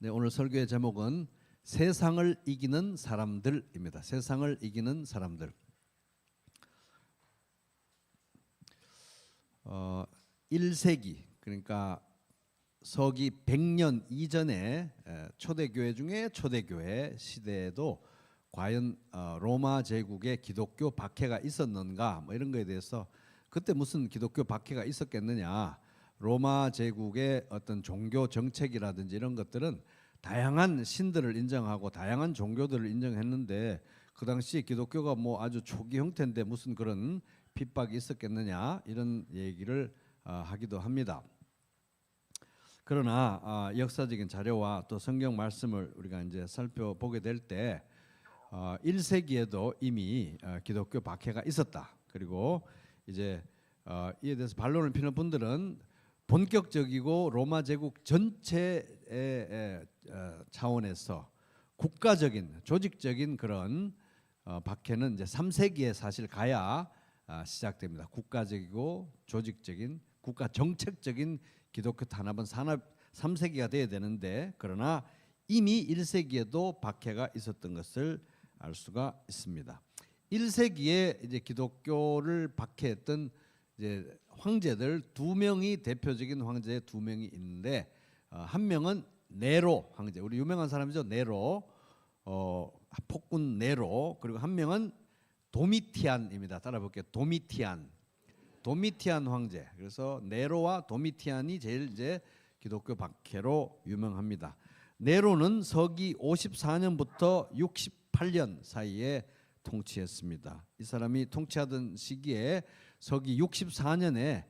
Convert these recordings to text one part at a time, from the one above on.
네, 오늘 설교의 제목은 세상을 이기는 사람들입니다. 세상을 이기는 사람들. 1세기 그러니까 서기 100년 이전에 초대교회 중에 초대교회 시대에도 과연 로마 제국에 기독교 박해가 있었는가 뭐 이런 거에 대해서 그때 무슨 기독교 박해가 있었겠느냐. 로마 제국의 어떤 종교 정책이라든지 이런 것들은 다양한 신들을 인정하고 다양한 종교들을 인정했는데 그 당시 기독교가 뭐 아주 초기 형태인데 무슨 그런 핍박이 있었겠느냐 이런 얘기를 하기도 합니다. 그러나 역사적인 자료와 또 성경 말씀을 우리가 이제 살펴보게 될 때 1세기에도 이미 기독교 박해가 있었다. 그리고 이제 이에 대해서 반론을 피는 분들은 본격적이고 로마 제국 전체의 차원에서 국가적인 조직적인 그런 박해는 이제 3세기에 사실 가야 시작됩니다. 국가적이고 조직적인 국가 정책적인 기독교 탄압은 산업 3세기가 돼야 되는데 그러나 이미 1세기에도 박해가 있었던 것을 알 수가 있습니다. 1세기에 이제 기독교를 박해했던 이제 황제들 두 명이 대표적인 황제 두 명이 있는데 한 명은 네로 황제, 우리 유명한 사람이죠. 네로, 폭군 네로. 그리고 한 명은 도미티안입니다. 따라볼게요. 도미티안 황제. 그래서 네로와 도미티안이 제일 이제 기독교 박해로 유명합니다. 네로는 서기 54년부터 68년 사이에 통치했습니다. 이 사람이 통치하던 시기에 서기 64년에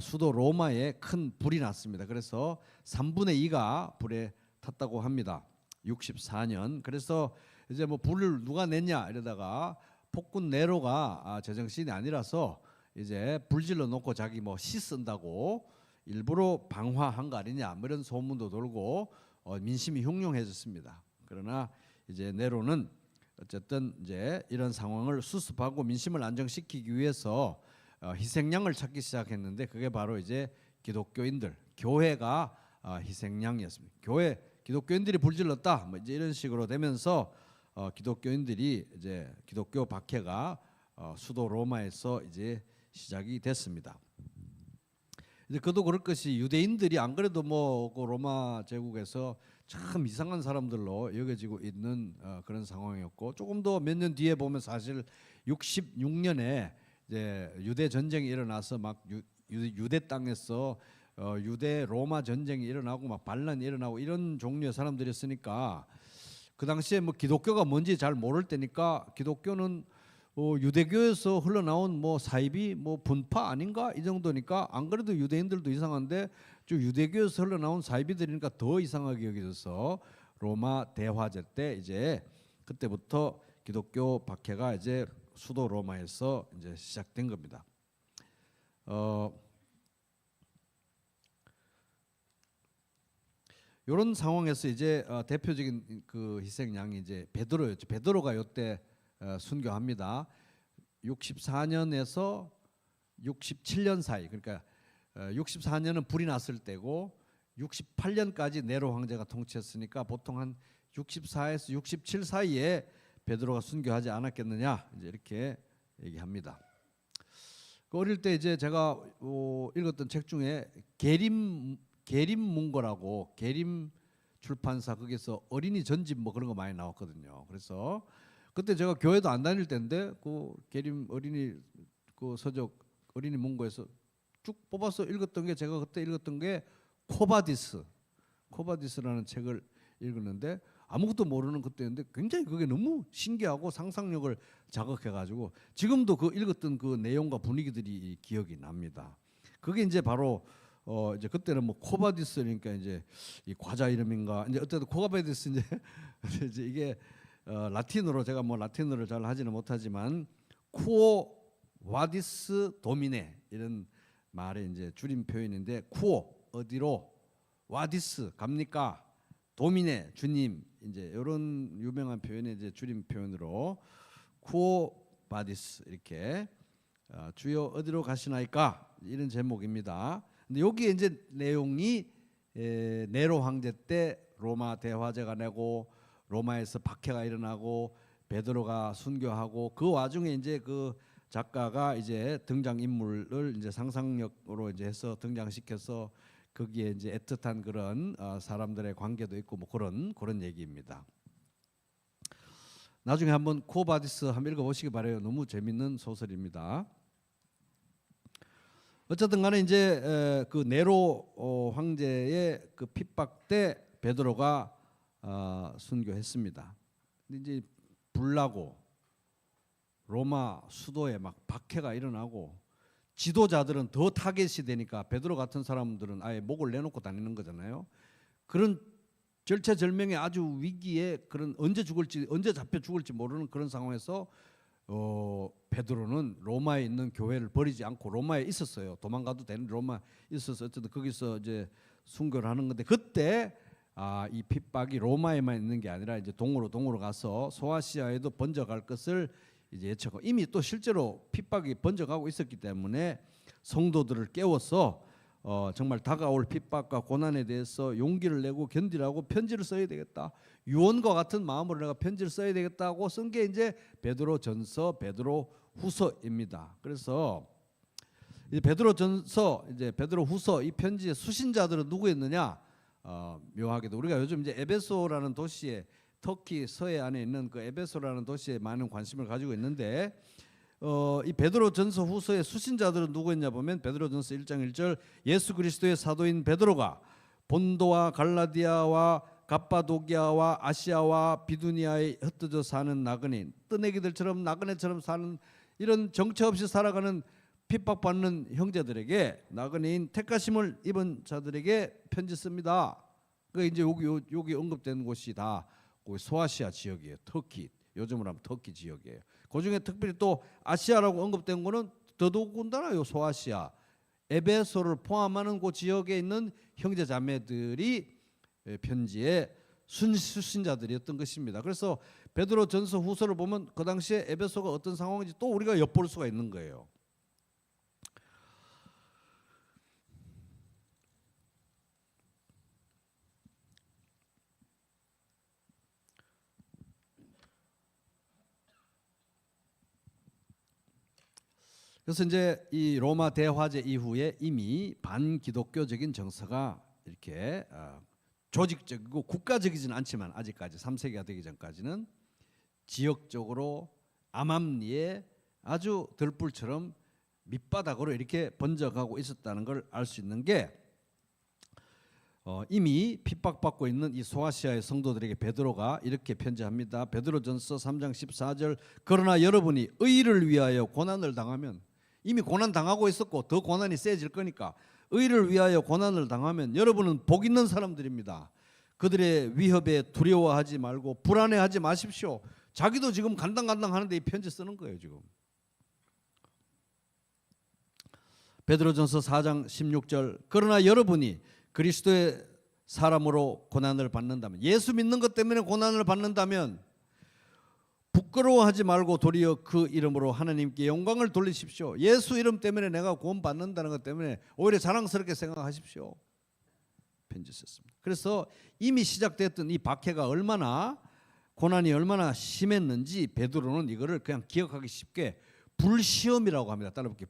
수도 로마에 큰 불이 났습니다. 그래서 3분의 2가 불에 탔다고 합니다. 64년. 그래서 이제 뭐 불을 누가 냈냐 이러다가 폭군 네로가 제정신이 아니라서 이제 불질러 놓고 자기 뭐 시 쓴다고 일부러 방화한 거 아니냐 뭐 이런 소문도 돌고 민심이 흉흉해졌습니다. 그러나 이제 네로는 어쨌든 이제 이런 상황을 수습하고 민심을 안정시키기 위해서 희생양을 찾기 시작했는데 그게 바로 이제 기독교인들, 교회가 희생양이었습니다. 기독교인들이 불질렀다, 뭐 이제 이런 식으로 되면서 기독교인들이 이제 기독교 박해가 수도 로마에서 이제 시작이 됐습니다. 이제 그도 그럴 것이 유대인들이 안 그래도 뭐 그 로마 제국에서 참 이상한 사람들로 여겨지고 있는 그런 상황이었고 조금 더 몇 년 뒤에 보면 사실 66년에 이제 유대 전쟁이 일어나서 막 유대 땅에서 유대 로마 전쟁이 일어나고 막 반란이 일어나고 이런 종류의 사람들이었으니까 그 당시에 뭐 기독교가 뭔지 잘 모를 때니까 기독교는 유대교에서 흘러나온 뭐 사이비 뭐 분파 아닌가 이 정도니까 안 그래도 유대인들도 이상한데 좀 유대교에서 흘러나온 사이비들이니까 더 이상하게 여겨져서 로마 대화제 때 이제 그때부터 기독교 박해가 이제 수도 로마에서 이제 시작된 겁니다. 이런 상황에서 이제 대표적인 그 희생양이 이제 베드로였죠. 베드로가 이때 순교합니다. 64년에서 67년 사이, 그러니까 64년은 불이 났을 때고 68년까지 네로 황제가 통치했으니까 보통 한 64에서 67 사이에 베드로가 순교하지 않았겠느냐 이제 이렇게 얘기합니다. 어릴 때 이제 제가 읽었던 책 중에 계림문고라고 계림 출판사 거기서 어린이 전집 뭐 그런 거 많이 나왔거든요. 그래서 그때 제가 교회도 안 다닐 때인데 그 계림 어린이 그 서적 어린이 문고에서 쭉 뽑아서 읽었던 게 제가 그때 읽었던 게 코바디스라는 책을 읽었는데 아무것도 모르는 그때였는데 굉장히 그게 너무 신기하고 상상력을 자극해가지고 지금도 그 읽었던 그 내용과 분위기들이 기억이 납니다. 그게 이제 바로 이제 그때는 뭐 코바디스니까 이제 이 과자 이름인가 이제 어쨌든 코바디스 이제 이게 라틴어로 제가 뭐 라틴어를 잘 하지는 못하지만 쿠오 와디스 도미네 이런 말의 이제 줄임 표현인데 쿠오 어디로 와디스 갑니까 도미네 주님 이제 이런 유명한 표현의 이제 줄임 표현으로 쿠오 바디스 이렇게 주여 어디로 가시나이까 이런 제목입니다. 근데 여기에 이제 내용이 네로 황제 때 로마 대화제가 내고 로마에서 박해가 일어나고 베드로가 순교하고 그 와중에 이제 그 작가가 이제 등장 인물을 이제 상상력으로 이제 해서 등장시켜서 거기에 이제 애틋한 그런 사람들의 관계도 있고 뭐 그런 얘기입니다. 나중에 한번 쿠오바디스 한번 읽어보시기 바래요. 너무 재밌는 소설입니다. 어쨌든 간에 이제 그 네로 황제의 그 핍박 때 베드로가 순교했습니다. 근데 이제 불나고 로마 수도에 막 박해가 일어나고 지도자들은 더 타겟이 되니까 베드로 같은 사람들은 아예 목을 내놓고 다니는 거잖아요. 그런 절체절명의 아주 위기에 그런 언제 죽을지 언제 잡혀 죽을지 모르는 그런 상황에서 베드로는 로마에 있는 교회를 버리지 않고 로마에 있었어요. 도망가도 되는 로마에 있어서 어쨌든 거기서 이제 순교를 하는 건데 그때 이 핍박이 로마에만 있는 게 아니라 이제 동으로 가서 소아시아에도 번져갈 것을 이제 예측하고 이미 또 실제로 핍박이 번져가고 있었기 때문에 성도들을 깨워서 정말 다가올 핍박과 고난에 대해서 용기를 내고 견디라고 편지를 써야 되겠다. 유언과 같은 마음으로 내가 편지를 써야 되겠다고 쓴 게 이제 베드로전서, 베드로후서입니다. 그래서 이제 베드로전서, 이제 베드로후서 이 편지의 수신자들은 누구였느냐? 묘하게도 우리가 요즘 이제 에베소라는 도시에 터키 서해 안에 있는 그 에베소라는 도시에 많은 관심을 가지고 있는데 이 베드로전서 후서의 수신자들은 누구였냐 보면 베드로전서 1장 1절 예수 그리스도의 사도인 베드로가 본도와 갈라디아와 갑바도기아와 아시아와 비두니아에 흩어져 사는 나그네인 뜨내기들처럼 나그네처럼 사는 이런 정처 없이 살아가는 핍박받는 형제들에게 나그네인 택하심을 입은 자들에게 편지 씁니다. 그 이제 여기 언급된 곳이 다 소아시아 지역이에요. 터키 요즘으로 하면 터키 지역이에요. 그 중에 특별히 또 아시아라고 언급된 거는 더더군다나요. 소아시아 에베소를 포함하는 그 지역에 있는 형제 자매들이 편지의 수신자들이었던 것입니다. 그래서 베드로 전서 후서를 보면 그 당시에 에베소가 어떤 상황인지 또 우리가 엿볼 수가 있는 거예요. 그래서 이제 이 로마 대화제 이후에 이미 반기독교적인 정서가 이렇게 조직적이고 국가적이지는 않지만 아직까지 3세기가 되기 전까지는 지역적으로 암암리에 아주 들불처럼 밑바닥으로 이렇게 번져가고 있었다는 걸 알 수 있는 게 이미 핍박받고 있는 이 소아시아의 성도들에게 베드로가 이렇게 편지합니다. 베드로전서 3장 14절 그러나 여러분이 의를 위하여 고난을 당하면 이미 고난 당하고 있었고 더 고난이 세질 거니까 의를 위하여 고난을 당하면 여러분은 복 있는 사람들입니다. 그들의 위협에 두려워하지 말고 불안해하지 마십시오. 자기도 지금 간당간당 하는데 이 편지 쓰는 거예요 지금. 베드로전서 4장 16절 그러나 여러분이 그리스도의 사람으로 고난을 받는다면 예수 믿는 것 때문에 고난을 받는다면 부끄러워하지 말고 도리어 그 이름으로 하나님께 영광을 돌리십시오. 예수 이름 때문에 내가 구원 받는다는 것 때문에 오히려 자랑스럽게 생각하십시오. 편지 썼습니다. 그래서 이미 시작됐던 이 박해가 얼마나 고난이 얼마나 심했는지 베드로는 이거를 그냥 기억하기 쉽게 불시험이라고 합니다. 따라볼게요.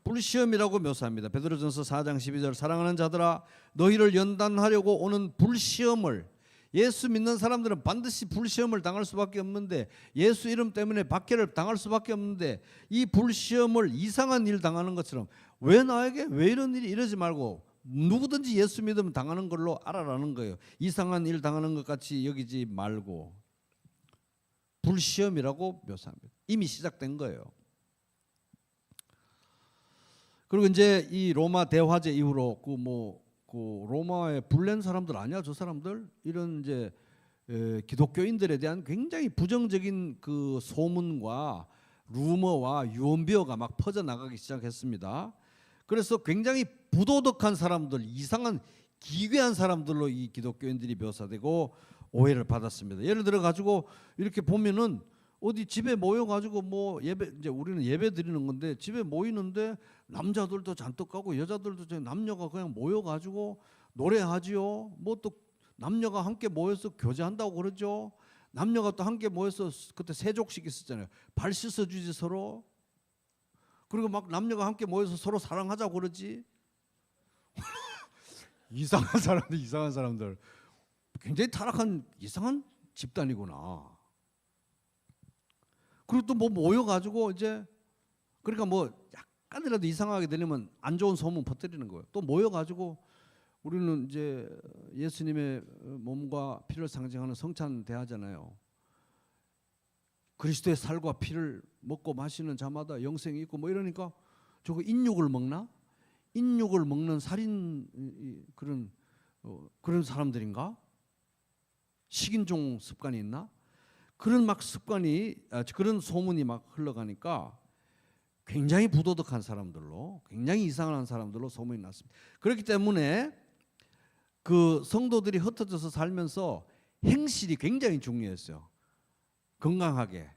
불시험이라고 묘사합니다. 베드로전서 4장 12절 사랑하는 자들아 너희를 연단하려고 오는 불시험을 예수 믿는 사람들은 반드시 불시험을 당할 수밖에 없는데 예수 이름 때문에 박해를 당할 수밖에 없는데 이 불시험을 이상한 일 당하는 것처럼 왜 나에게 왜 이런 일이 이러지 말고 누구든지 예수 믿으면 당하는 걸로 알아라는 거예요. 이상한 일 당하는 것 같이 여기지 말고 불시험이라고 묘사합니다. 이미 시작된 거예요. 그리고 이제 이 로마 대화제 이후로 그 로마에 불낸 사람들 아니야 저 사람들 이런 이제 기독교인들에 대한 굉장히 부정적인 그 소문과 루머와 유언비어가 막 퍼져 나가기 시작했습니다. 그래서 굉장히 부도덕한 사람들, 이상한 기괴한 사람들로 이 기독교인들이 묘사되고 오해를 받았습니다. 예를 들어 가지고 이렇게 보면은 어디 집에 모여 가지고 뭐 예배 이제 우리는 예배 드리는 건데 집에 모이는데 남자들도 잔뜩 가고 여자들도 남녀가 그냥 모여 가지고 노래하지요. 뭐 또 남녀가 함께 모여서 교제한다고 그러죠. 남녀가 또 함께 모여서 그때 세족식 있었잖아요. 발 씻어주지 서로. 그리고 막 남녀가 함께 모여서 서로 사랑하자고 그러지. 이상한 사람들. 굉장히 타락한 이상한 집단이구나. 그리고 또 뭐 모여가지고 이제 그러니까 뭐 약간이라도 이상하게 되려면 안 좋은 소문 퍼뜨리는 거예요. 또 모여가지고 우리는 이제 예수님의 몸과 피를 상징하는 성찬 대하잖아요. 그리스도의 살과 피를 먹고 마시는 자마다 영생이 있고 뭐 이러니까 저거 인육을 먹나? 인육을 먹는 살인 그런 사람들인가? 식인종 습관이 있나? 그런 막 습관이 그런 소문이 막 흘러가니까 굉장히 부도덕한 사람들로 굉장히 이상한 사람들로 소문이 났습니다. 그렇기 때문에 그 성도들이 흩어져서 살면서 행실이 굉장히 중요했어요. 건강하게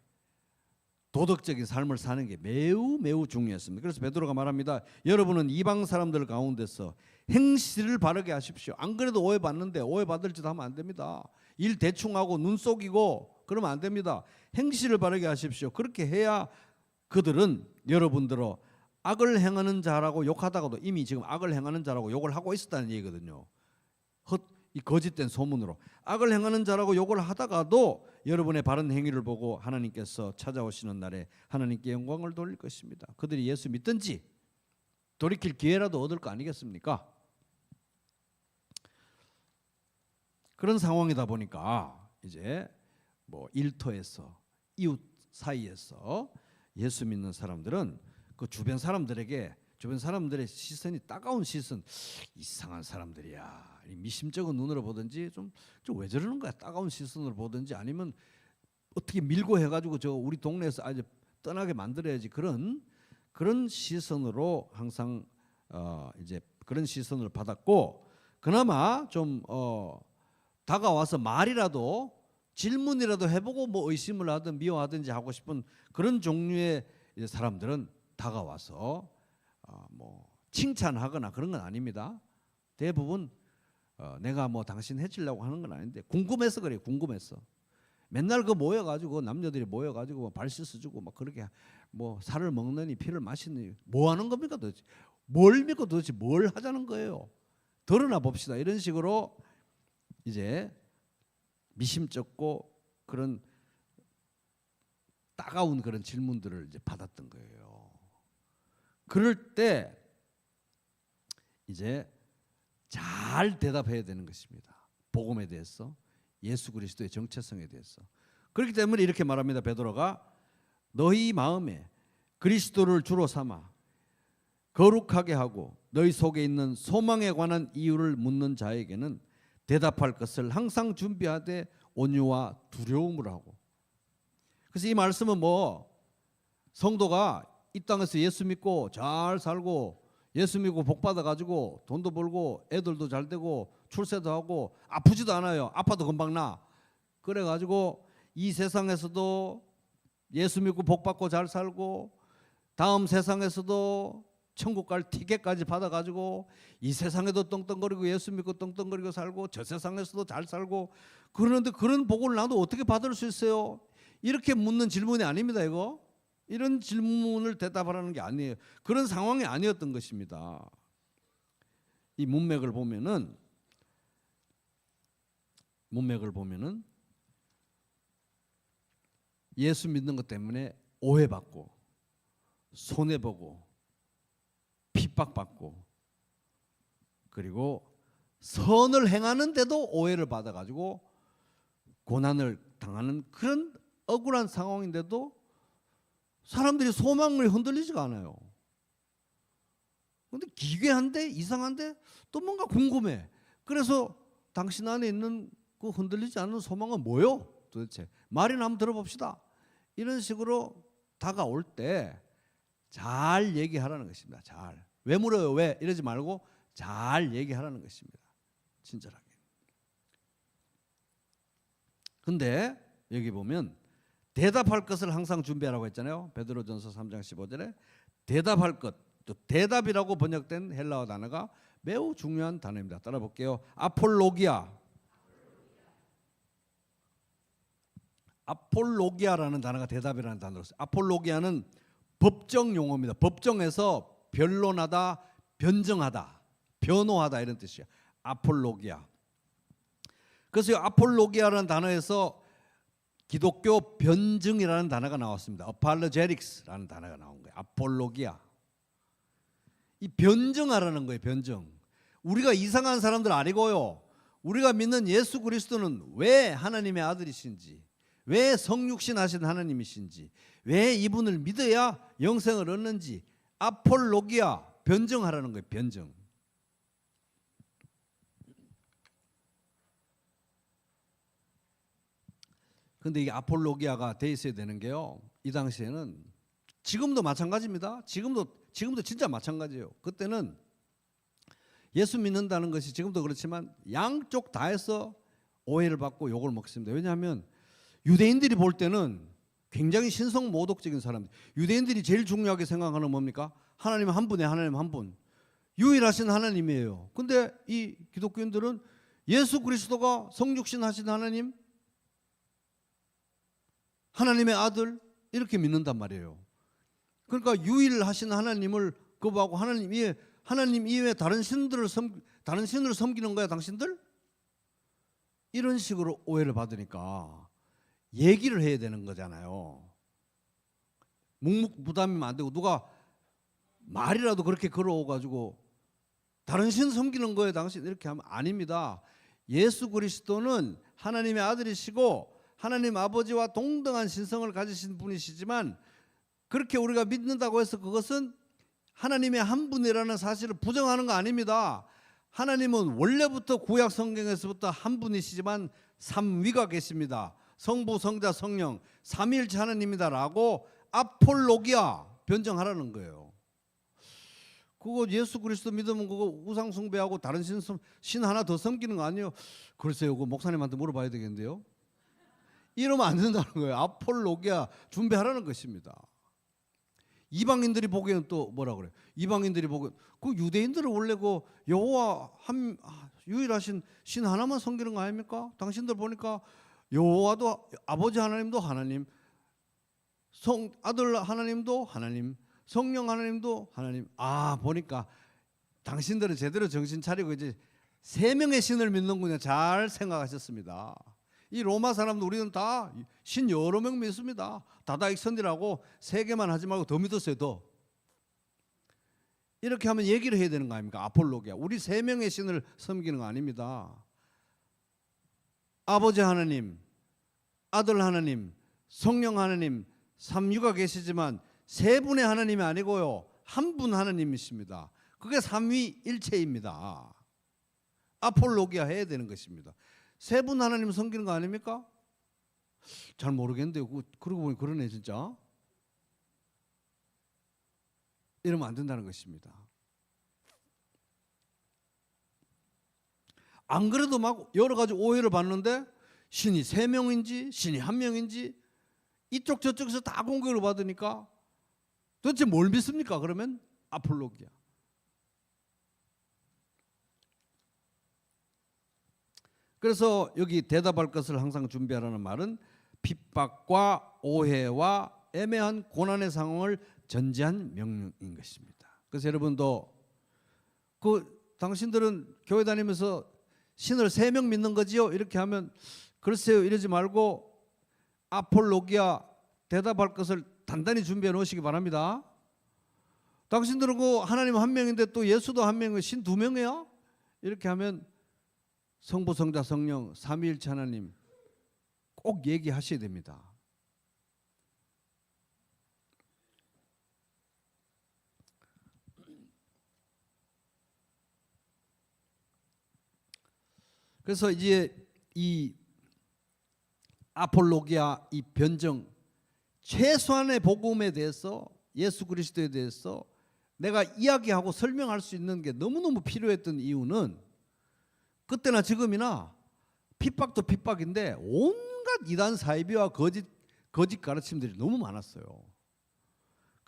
도덕적인 삶을 사는 게 매우 중요했습니다. 그래서 베드로가 말합니다. 여러분은 이방 사람들 가운데서 행실을 바르게 하십시오. 안 그래도 오해받는데 오해받을 짓 하면 안 됩니다. 일 대충 하고 눈 속이고 그러면 안 됩니다. 행실을 바르게 하십시오. 그렇게 해야 그들은 여러분들로 악을 행하는 자라고 욕하다가도 이미 지금 악을 행하는 자라고 욕을 하고 있었다는 얘기거든요. 이 거짓된 소문으로 악을 행하는 자라고 욕을 하다가도 여러분의 바른 행위를 보고 하나님께서 찾아오시는 날에 하나님께 영광을 돌릴 것입니다. 그들이 예수 믿든지 돌이킬 기회라도 얻을 거 아니겠습니까? 그런 상황이다 보니까 이제 뭐 일터에서 이웃 사이에서 예수 믿는 사람들은 그 주변 사람들에게 주변 사람들의 시선이 따가운 시선, 이상한 사람들이야. 미심쩍은 눈으로 보든지 좀 왜 저러는 거야? 따가운 시선으로 보든지 아니면 어떻게 밀고 해가지고 저 우리 동네에서 아주 떠나게 만들어야지 그런 시선으로 항상 이제 그런 시선을 받았고 그나마 좀 다가와서 말이라도 질문이라도 해보고 뭐 의심을 하든 미워하든지 하고 싶은 그런 종류의 사람들은 다가와서 뭐 칭찬하거나 그런 건 아닙니다. 대부분 내가 뭐 당신 해주려고 하는 건 아닌데 궁금해서 그래요. 궁금해서 맨날 그 모여가지고 남녀들이 모여가지고 발 씻어주고 막 그렇게 뭐 살을 먹느니 피를 마시느니 뭐 하는 겁니까 도대체? 뭘 믿고 도대체 뭘 하자는 거예요? 드러나 봅시다. 이런 식으로 이제 미심쩍고 그런 따가운 그런 질문들을 이제 받았던 거예요. 그럴 때 이제 잘 대답해야 되는 것입니다. 복음에 대해서, 예수 그리스도의 정체성에 대해서. 그렇기 때문에 이렇게 말합니다. 베드로가 너희 마음에 그리스도를 주로 삼아 거룩하게 하고 너희 속에 있는 소망에 관한 이유를 묻는 자에게는 대답할 것을 항상 준비하되 온유와 두려움을 하고. 그래서 이 말씀은 뭐 성도가 이 땅에서 예수 믿고 잘 살고 예수 믿고 복 받아가지고 돈도 벌고 애들도 잘 되고 출세도 하고 아프지도 않아요. 아파도 금방 나. 그래가지고 이 세상에서도 예수 믿고 복 받고 잘 살고 다음 세상에서도 천국 갈 티켓까지 받아가지고 이 세상에도 떵떵거리고 예수 믿고 떵떵거리고 살고 저 세상에서도 잘 살고 그러는데 그런 복을 나도 어떻게 받을 수 있어요? 이렇게 묻는 질문이 아닙니다. 이거 이런 질문을 대답하라는 게 아니에요. 그런 상황이 아니었던 것입니다. 이 문맥을 보면은 예수 믿는 것 때문에 오해받고 손해보고 핍박받고 그리고 선을 행하는데도 오해를 받아가지고 고난을 당하는 그런 억울한 상황인데도 사람들이 소망을 흔들리지가 않아요. 그런데 기괴한데 이상한데 또 뭔가 궁금해. 그래서 당신 안에 있는 그 흔들리지 않는 소망은 뭐요? 도대체 말이나 한번 들어봅시다. 이런 식으로 다가올 때 잘 얘기하라는 것입니다. 잘. 왜 물어요? 왜? 이러지 말고 잘 얘기하라는 것입니다. 친절하게. 근데 여기 보면 대답할 것을 항상 준비하라고 했잖아요. 베드로전서 3장 15절에 대답할 것, 또 대답이라고 번역된 헬라어 단어가 매우 중요한 단어입니다. 따라 볼게요. 아폴로기아. 아폴로기아라는 단어가 대답이라는 단어로 써요. 아폴로기아는 법정 용어입니다. 법정에서 변론하다, 변정하다, 변호하다 이런 뜻이에요. 아폴로기아. 그래서 이 아폴로기아라는 단어에서 기독교 변증이라는 단어가 나왔습니다. apologetics라는 단어가 나온 거예요. 아폴로기아. 이 변증하라는 거예요. 변증. 우리가 이상한 사람들 아니고요. 우리가 믿는 예수 그리스도는 왜 하나님의 아들이신지, 왜 성육신 하신 하나님이신지, 왜 이분을 믿어야 영생을 얻는지 아폴로기아, 변증하라는 거예요. 변증. 근데 이게 아폴로기아가 돼 있어야 되는 게요. 이 당시에는 지금도 마찬가지입니다. 지금도 진짜 마찬가지예요. 그때는 예수 믿는다는 것이 지금도 그렇지만 양쪽 다 해서 오해를 받고 욕을 먹습니다. 왜냐하면 유대인들이 볼 때는 굉장히 신성모독적인 사람들. 유대인들이 제일 중요하게 생각하는 뭡니까? 하나님 한 분에 하나님 한 분. 유일하신 하나님이에요. 근데 이 기독교인들은 예수 그리스도가 성육신 하신 하나님, 하나님의 아들 이렇게 믿는단 말이에요. 그러니까 유일하신 하나님을 거부하고 하나님 이외에 다른 신을 섬기는 거야 당신들? 이런 식으로 오해를 받으니까 얘기를 해야 되는 거잖아요. 묵묵부담이면 안 되고 누가 말이라도 그렇게 걸어오가지고 다른 신 섬기는 거예요 당신 이렇게 하면 아닙니다. 예수 그리스도는 하나님의 아들이시고 하나님 아버지와 동등한 신성을 가지신 분이시지만 그렇게 우리가 믿는다고 해서 그것은 하나님의 한 분이라는 사실을 부정하는 거 아닙니다. 하나님은 원래부터 구약 성경에서부터 한 분이시지만 삼위가 계십니다. 성부, 성자, 성령 삼위일체 하나님이다라고 아폴로기아 변정하라는 거예요. 그거 예수 그리스도 믿으면 그거 우상 숭배하고 다른 신 하나 더 섬기는 거 아니에요? 글쎄요, 그거 목사님한테 물어봐야 되겠는데요. 이러면 안 된다는 거예요. 아폴로기아 준비하라는 것입니다. 이방인들이 보기에는 또 뭐라 그래요? 이방인들이 보기엔 그 유대인들은 원래 그 여호와 한 유일하신 신 하나만 섬기는 거 아닙니까? 당신들 보니까 여호와도 아버지 하나님도 하나님, 아들 하나님도 하나님, 성령 하나님도 하나님. 보니까 당신들은 제대로 정신 차리고 이제 세 명의 신을 믿는군요. 잘 생각하셨습니다. 이 로마 사람도 우리는 다 신 여러 명 믿습니다. 다다익 선지라고 세 개만 하지 말고 더 믿었어요. 더. 이렇게 하면 얘기를 해야 되는 거 아닙니까? 아폴로기아. 우리 세 명의 신을 섬기는 거 아닙니다. 아버지 하나님, 아들 하나님, 성령 하나님 삼위가 계시지만 세 분의 하나님이 아니고요. 한 분 하나님이십니다. 그게 삼위일체입니다. 아폴로기아 해야 되는 것입니다. 세 분 하나님 섬기는 거 아닙니까? 잘 모르겠는데요. 그러고 보니 그러네 진짜. 이러면 안 된다는 것입니다. 안 그래도 막 여러 가지 오해를 받는데 신이 세 명인지 신이 한 명인지 이쪽 저쪽에서 다 공격을 받으니까 도대체 뭘 믿습니까? 그러면 아폴로기아. 그래서 여기 대답할 것을 항상 준비하라는 말은 핍박과 오해와 애매한 고난의 상황을 전제한 명령인 것입니다. 그래서 여러분도 당신들은 교회 다니면서 신을 세 명 믿는 거지요? 이렇게 하면 글쎄요 이러지 말고 아폴로기아 대답할 것을 단단히 준비해 놓으시기 바랍니다. 당신들은 하나님 한 명인데 또 예수도 한 명이고 신 두 명이야? 이렇게 하면 성부, 성자, 성령 삼위일체 하나님 꼭 얘기하셔야 됩니다. 그래서 이제 이 아폴로기아 이 변정 최소한의 복음에 대해서 예수 그리스도에 대해서 내가 이야기하고 설명할 수 있는 게 너무너무 필요했던 이유는 그때나 지금이나 핍박도 핍박인데 온갖 이단 사이비와 거짓 가르침들이 너무 많았어요.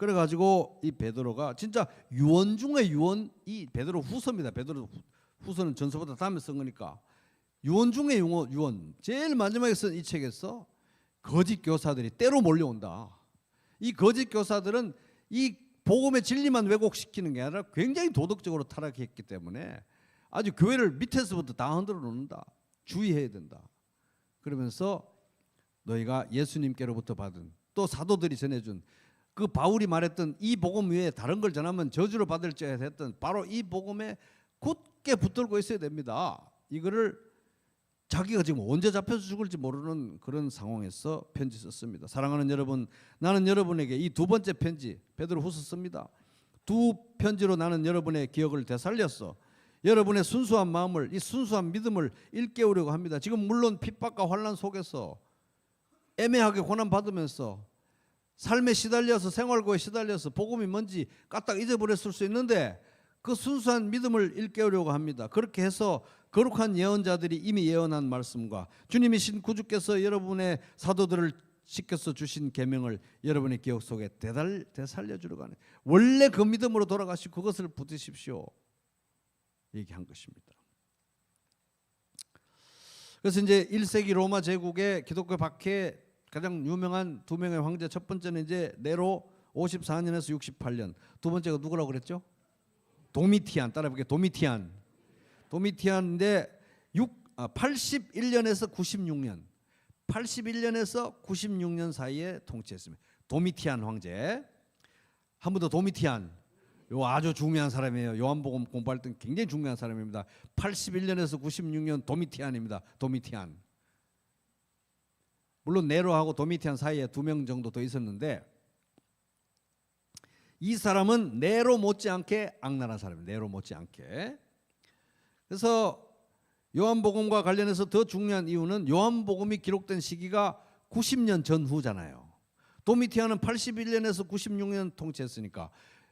그래가지고 이 베드로가 진짜 유언 중에 유언, 이 베드로 후서입니다. 베드로 후서는 전서보다 다음에 쓴 거니까 유언 중에 유언 제일 마지막에 쓴 이 책에서 거짓 교사들이 때로 몰려온다. 이 거짓 교사들은 이 복음의 진리만 왜곡시키는 게 아니라 굉장히 도덕적으로 타락했기 때문에 아주 교회를 밑에서부터 다 흔들어 놓는다. 주의해야 된다. 그러면서 너희가 예수님께로부터 받은 또 사도들이 전해준 그 바울이 말했던 이 복음 외에 다른 걸 전하면 저주를 받을지 했던 바로 이 복음에 굳게 붙들고 있어야 됩니다. 이거를 자기가 지금 언제 잡혀서 죽을지 모르는 그런 상황에서 편지 썼습니다. 사랑하는 여러분, 나는 여러분에게 이 두 번째 편지 베드로후서 씁니다. 두 편지로 나는 여러분의 기억을 되살렸어. 여러분의 순수한 마음을, 이 순수한 믿음을 일깨우려고 합니다. 지금 물론 핍박과 환난 속에서 애매하게 고난 받으면서 삶에 시달려서 생활고에 시달려서 복음이 뭔지 까딱 잊어버렸을 수 있는데 그 순수한 믿음을 일깨우려고 합니다. 그렇게 해서 거룩한 예언자들이 이미 예언한 말씀과 주님이신 구주께서 여러분의 사도들을 시켜서 주신 계명을 여러분의 기억 속에 되살려주려고 하는, 원래 그 믿음으로 돌아가시고 그것을 붙드십시오 얘기한 것입니다. 그래서 이제 1세기 로마 제국의 기독교 박해 가장 유명한 두 명의 황제, 첫 번째는 이제 네로 54년에서 68년, 두 번째가 누구라고 그랬죠? 도미티안. 따라해볼게요. 도미티안인데 81년에서 96년 81년에서 96년 사이에 통치했습니다. 도미티안 황제. 한 번 더 도미티안. 요 아주 중요한 사람이에요. 요한복음 공부할 때 굉장히 중요한 사람입니다. 81년에서 96년 도미티안입니다. 도미티안. 물론 네로하고 도미티안 사이에 두 명 정도 더 있었는데 이 사람은 네로 못지않게 악랄한 사람이에요. 네로 못지않게. 그래서 요한복음과 관련해서 더 중요한 이유는 요한복음이 기록된 시기가 90년 전후잖아요. 도미티안은 81년에서 96년 통치했으니까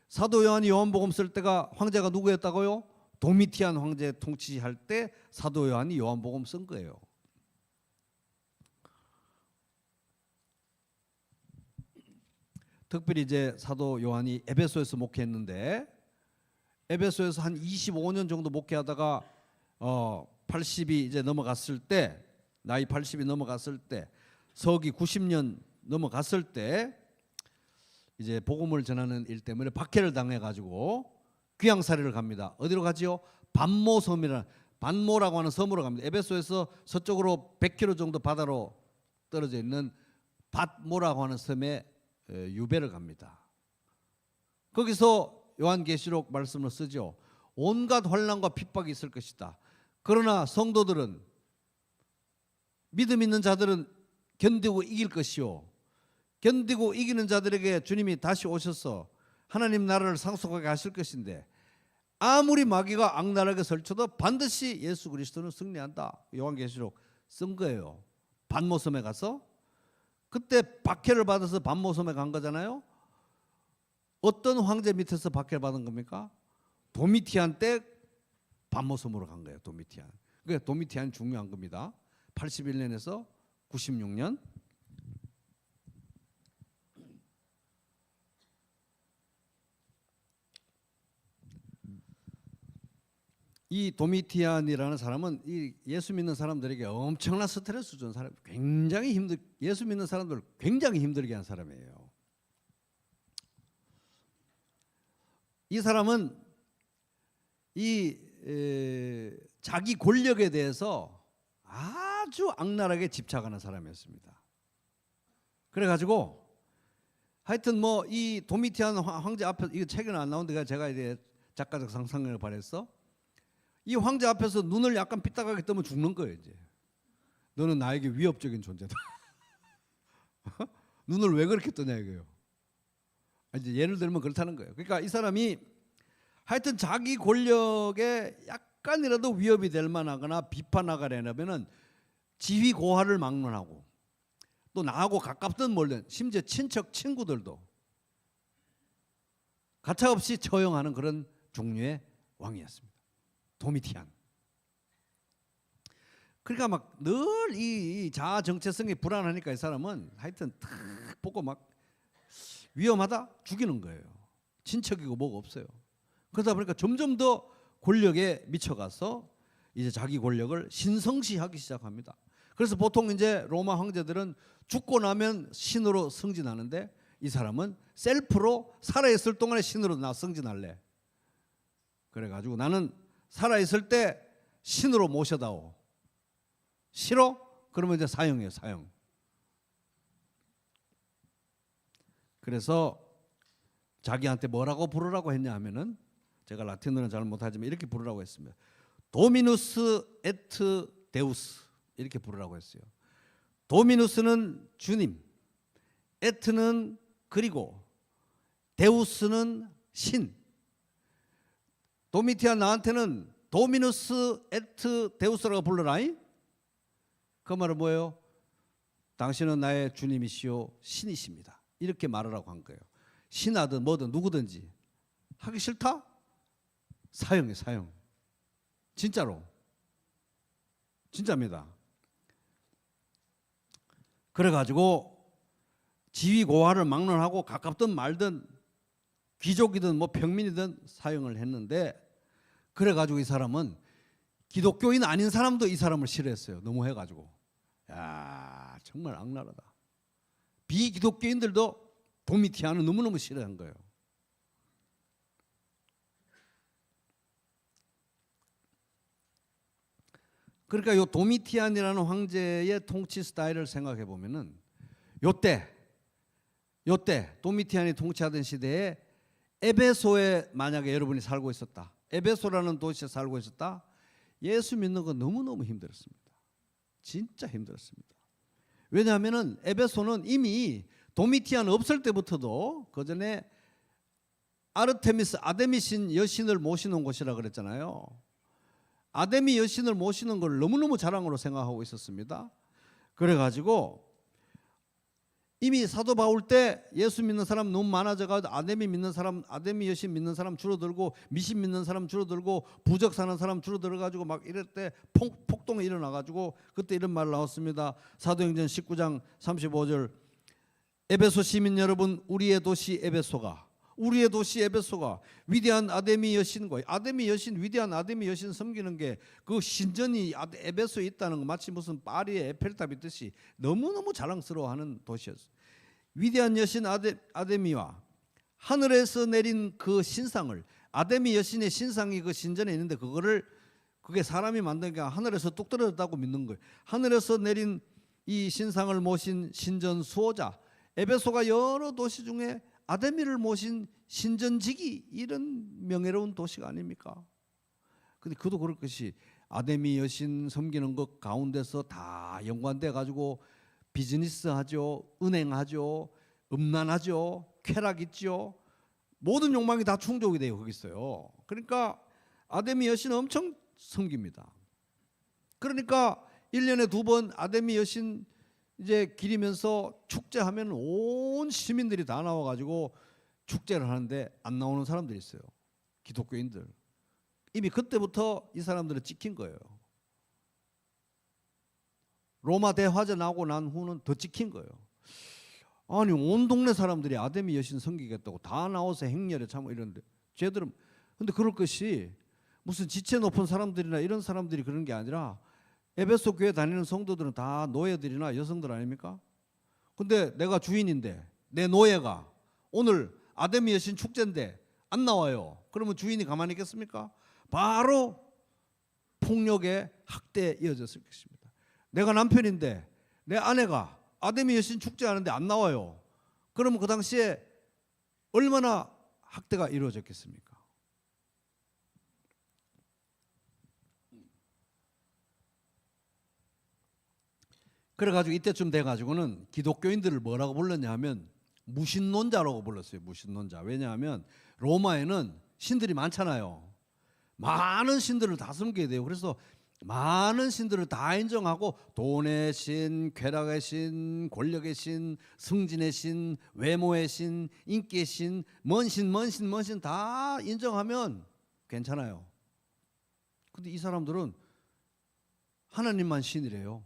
사도 요한이 요한복음 쓸 때가 황제가 누구였다고요? 도미티안 황제 통치할 때 사도 요한이 요한복음 쓴 거예요. 특별히 이제 사도 요한이 에베소에서 목회했는데 에베소에서 한 25년 정도 목회하다가 80이 이제 넘어갔을 때, 나이 80이 넘어갔을 때, 서기 90년 넘어갔을 때 이제 복음을 전하는 일 때문에 박해를 당해가지고 귀양살이를 갑니다. 어디로 가지요? 반모섬이라는, 반모라고 하는 섬으로 갑니다. 에베소에서 서쪽으로 100km 정도 바다로 떨어져 있는 밧모라고 하는 섬에 유배를 갑니다. 거기서 요한계시록 말씀을 쓰죠. 온갖 환난과 핍박이 있을 것이다. 그러나 성도들은, 믿음 있는 자들은 견디고 이길 것이요, 견디고 이기는 자들에게 주님이 다시 오셔서 하나님 나라를 상속하게 하실 것인데 아무리 마귀가 악랄하게 설쳐도 반드시 예수 그리스도는 승리한다. 요한계시록 쓴 거예요. 반모섬에 가서 그때 박해를 받아서 반모섬에 간 거잖아요. 어떤 황제 밑에서 박해를 받은 겁니까? 도미티안 때 반모섬으로 간 거예요. 도미티안. 그러니까 도미티안이 중요한 겁니다. 81년에서 96년. 이 도미티안이라는 사람은 이 예수 믿는 사람들에게 엄청난 스트레스 준 사람, 굉장히 예수 믿는 사람들 굉장히 힘들게 한 사람이에요. 이 사람은 자기 권력에 대해서 아주 악랄하게 집착하는 사람이었습니다. 그래가지고 하여튼 뭐 이 도미티안 황제 앞에, 이거 책은 안 나오는데 제가 이제 작가적 상상력을 발휘했어. 이 황제 앞에서 눈을 약간 삐딱하게 뜨면 죽는 거예요. 이제 너는 나에게 위협적인 존재다. 눈을 왜 그렇게 뜨냐 이거예요. 이제 예를 들면 그렇다는 거예요. 그러니까 이 사람이 하여튼 자기 권력에 약간이라도 위협이 될 만하거나 비판하거나 지휘 고하를 막론하고, 또 나하고 가깝든 멀든 심지어 친척 친구들도 가차없이 처형하는 그런 종류의 왕이었습니다. 도미티안. 그러니까 막 늘 이 자아 정체성이 불안하니까 이 사람은 하여튼 탁 보고 막 위험하다? 죽이는 거예요. 친척이고 뭐가 없어요. 그러다 보니까 점점 더 권력에 미쳐가서 이제 자기 권력을 신성시하기 시작합니다. 그래서 보통 이제 로마 황제들은 죽고 나면 신으로 승진하는데 이 사람은 셀프로 살아있을 동안에 신으로 나 승진할래. 그래가지고 나는 살아있을 때 신으로 모셔다오. 싫어? 그러면 이제 사형이에요, 사형. 그래서 자기한테 뭐라고 부르라고 했냐 하면은, 제가 라틴어는 잘 못하지만 이렇게 부르라고 했습니다. 도미누스 에트 데우스, 이렇게 부르라고 했어요. 도미누스는 주님, 에트는 그리고, 데우스는 신. 도미티안 나한테는 도미누스 에트 데우스라고 불러라이. 그 말은 뭐예요? 당신은 나의 주님이시오, 신이십니다. 이렇게 말하라고 한 거예요. 신하든 뭐든 누구든지 하기 싫다? 사형이에요, 사형. 진짜로. 진짜입니다. 그래가지고 지위 고하를 막론하고 가깝든 말든 귀족이든 뭐 평민이든 사형을 했는데, 그래가지고 이 사람은 기독교인 아닌 사람도 이 사람을 싫어했어요. 너무 해가지고. 야, 정말 악랄하다. 비기독교인들도 도미티안을 너무너무 싫어한 거예요. 그러니까 요 도미티안이라는 황제의 통치 스타일을 생각해 보면은 요때 도미티안이 통치하던 시대에 에베소에 만약에 여러분이 살고 있었다, 에베소라는 도시에 살고 있었다, 예수 믿는 거 너무너무 힘들었습니다. 진짜 힘들었습니다. 왜냐하면은 에베소는 이미 도미티안 없을 때부터도 그 전에 아르테미스, 아데미신 여신을 모시는 곳이라 그랬잖아요. 아데미 여신을 모시는 걸 너무너무 자랑으로 생각하고 있었습니다. 그래가지고 이미 사도 바울 때 예수 믿는 사람 너무 많아져가지고 아데미 믿는 사람, 아데미 여신 믿는 사람 줄어들고, 미신 믿는 사람 줄어들고, 부적 사는 사람 줄어들어가지고 막 이럴 때 폭동이 일어나가지고 그때 이런 말 나왔습니다. 사도행전 19장 35절, 에베소 시민 여러분, 우리의 도시 에베소가 위대한 아데미 여신과, 아데미 여신, 위대한 아데미 여신 섬기는 게 그 신전이 에베소에 있다는 거 마치 무슨 파리의 에펠탑 있듯이 너무너무 자랑스러워하는 도시였어요. 위대한 여신 아데미와 하늘에서 내린 그 신상을, 아데미 여신의 신상이 그 신전에 있는데 그게 사람이 만든 게 하늘에서 뚝 떨어졌다고 믿는 거예요. 하늘에서 내린 이 신상을 모신 신전 수호자, 에베소가 여러 도시 중에 아데미를 모신 신전지기, 이런 명예로운 도시가 아닙니까? 근데 그도 그럴 것이 아데미 여신 섬기는 것 가운데서 다 연관돼 가지고 비즈니스 하죠, 은행하죠, 음란하죠, 쾌락 있죠. 모든 욕망이 다 충족이 돼요, 거기 있어요. 그러니까 아데미 여신 엄청 섬깁니다. 그러니까 1년에 2번 아데미 여신 이제 기리면서 축제하면 온 시민들이 다 나와가지고 축제를 하는데 안 나오는 사람들이 있어요. 기독교인들. 이미 그때부터 이 사람들은 찍힌 거예요. 로마 대화재 나고 난 후는 더 찍힌 거예요. 아니, 온 동네 사람들이 아데미 여신 섬기겠다고 다 나와서 행렬에 참 이러는데, 쟤들은, 근데 그럴 것이 무슨 지체 높은 사람들이나 이런 사람들이 그런 게 아니라 에베소 교회 다니는 성도들은 다 노예들이나 여성들 아닙니까? 근데 내가 주인인데 내 노예가 오늘 아데미 여신 축제인데 안 나와요. 그러면 주인이 가만히 있겠습니까? 바로 폭력의 학대에 이어졌을 것입니다. 내가 남편인데 내 아내가 아데미 여신 축제하는데 안 나와요. 그러면 그 당시에 얼마나 학대가 이루어졌겠습니까? 그래가지고 이때쯤 돼가지고는 기독교인들을 뭐라고 불렀냐 하면 무신론자라고 불렀어요. 무신론자. 왜냐하면 로마에는 신들이 많잖아요. 많은 신들을 다 섬겨야 돼요. 그래서 많은 신들을 다 인정하고 돈의 신, 쾌락의 신, 권력의 신, 승진의 신, 외모의 신, 인기의 신, 먼 신 다 인정하면 괜찮아요. 근데 이 사람들은 하나님만 신이래요.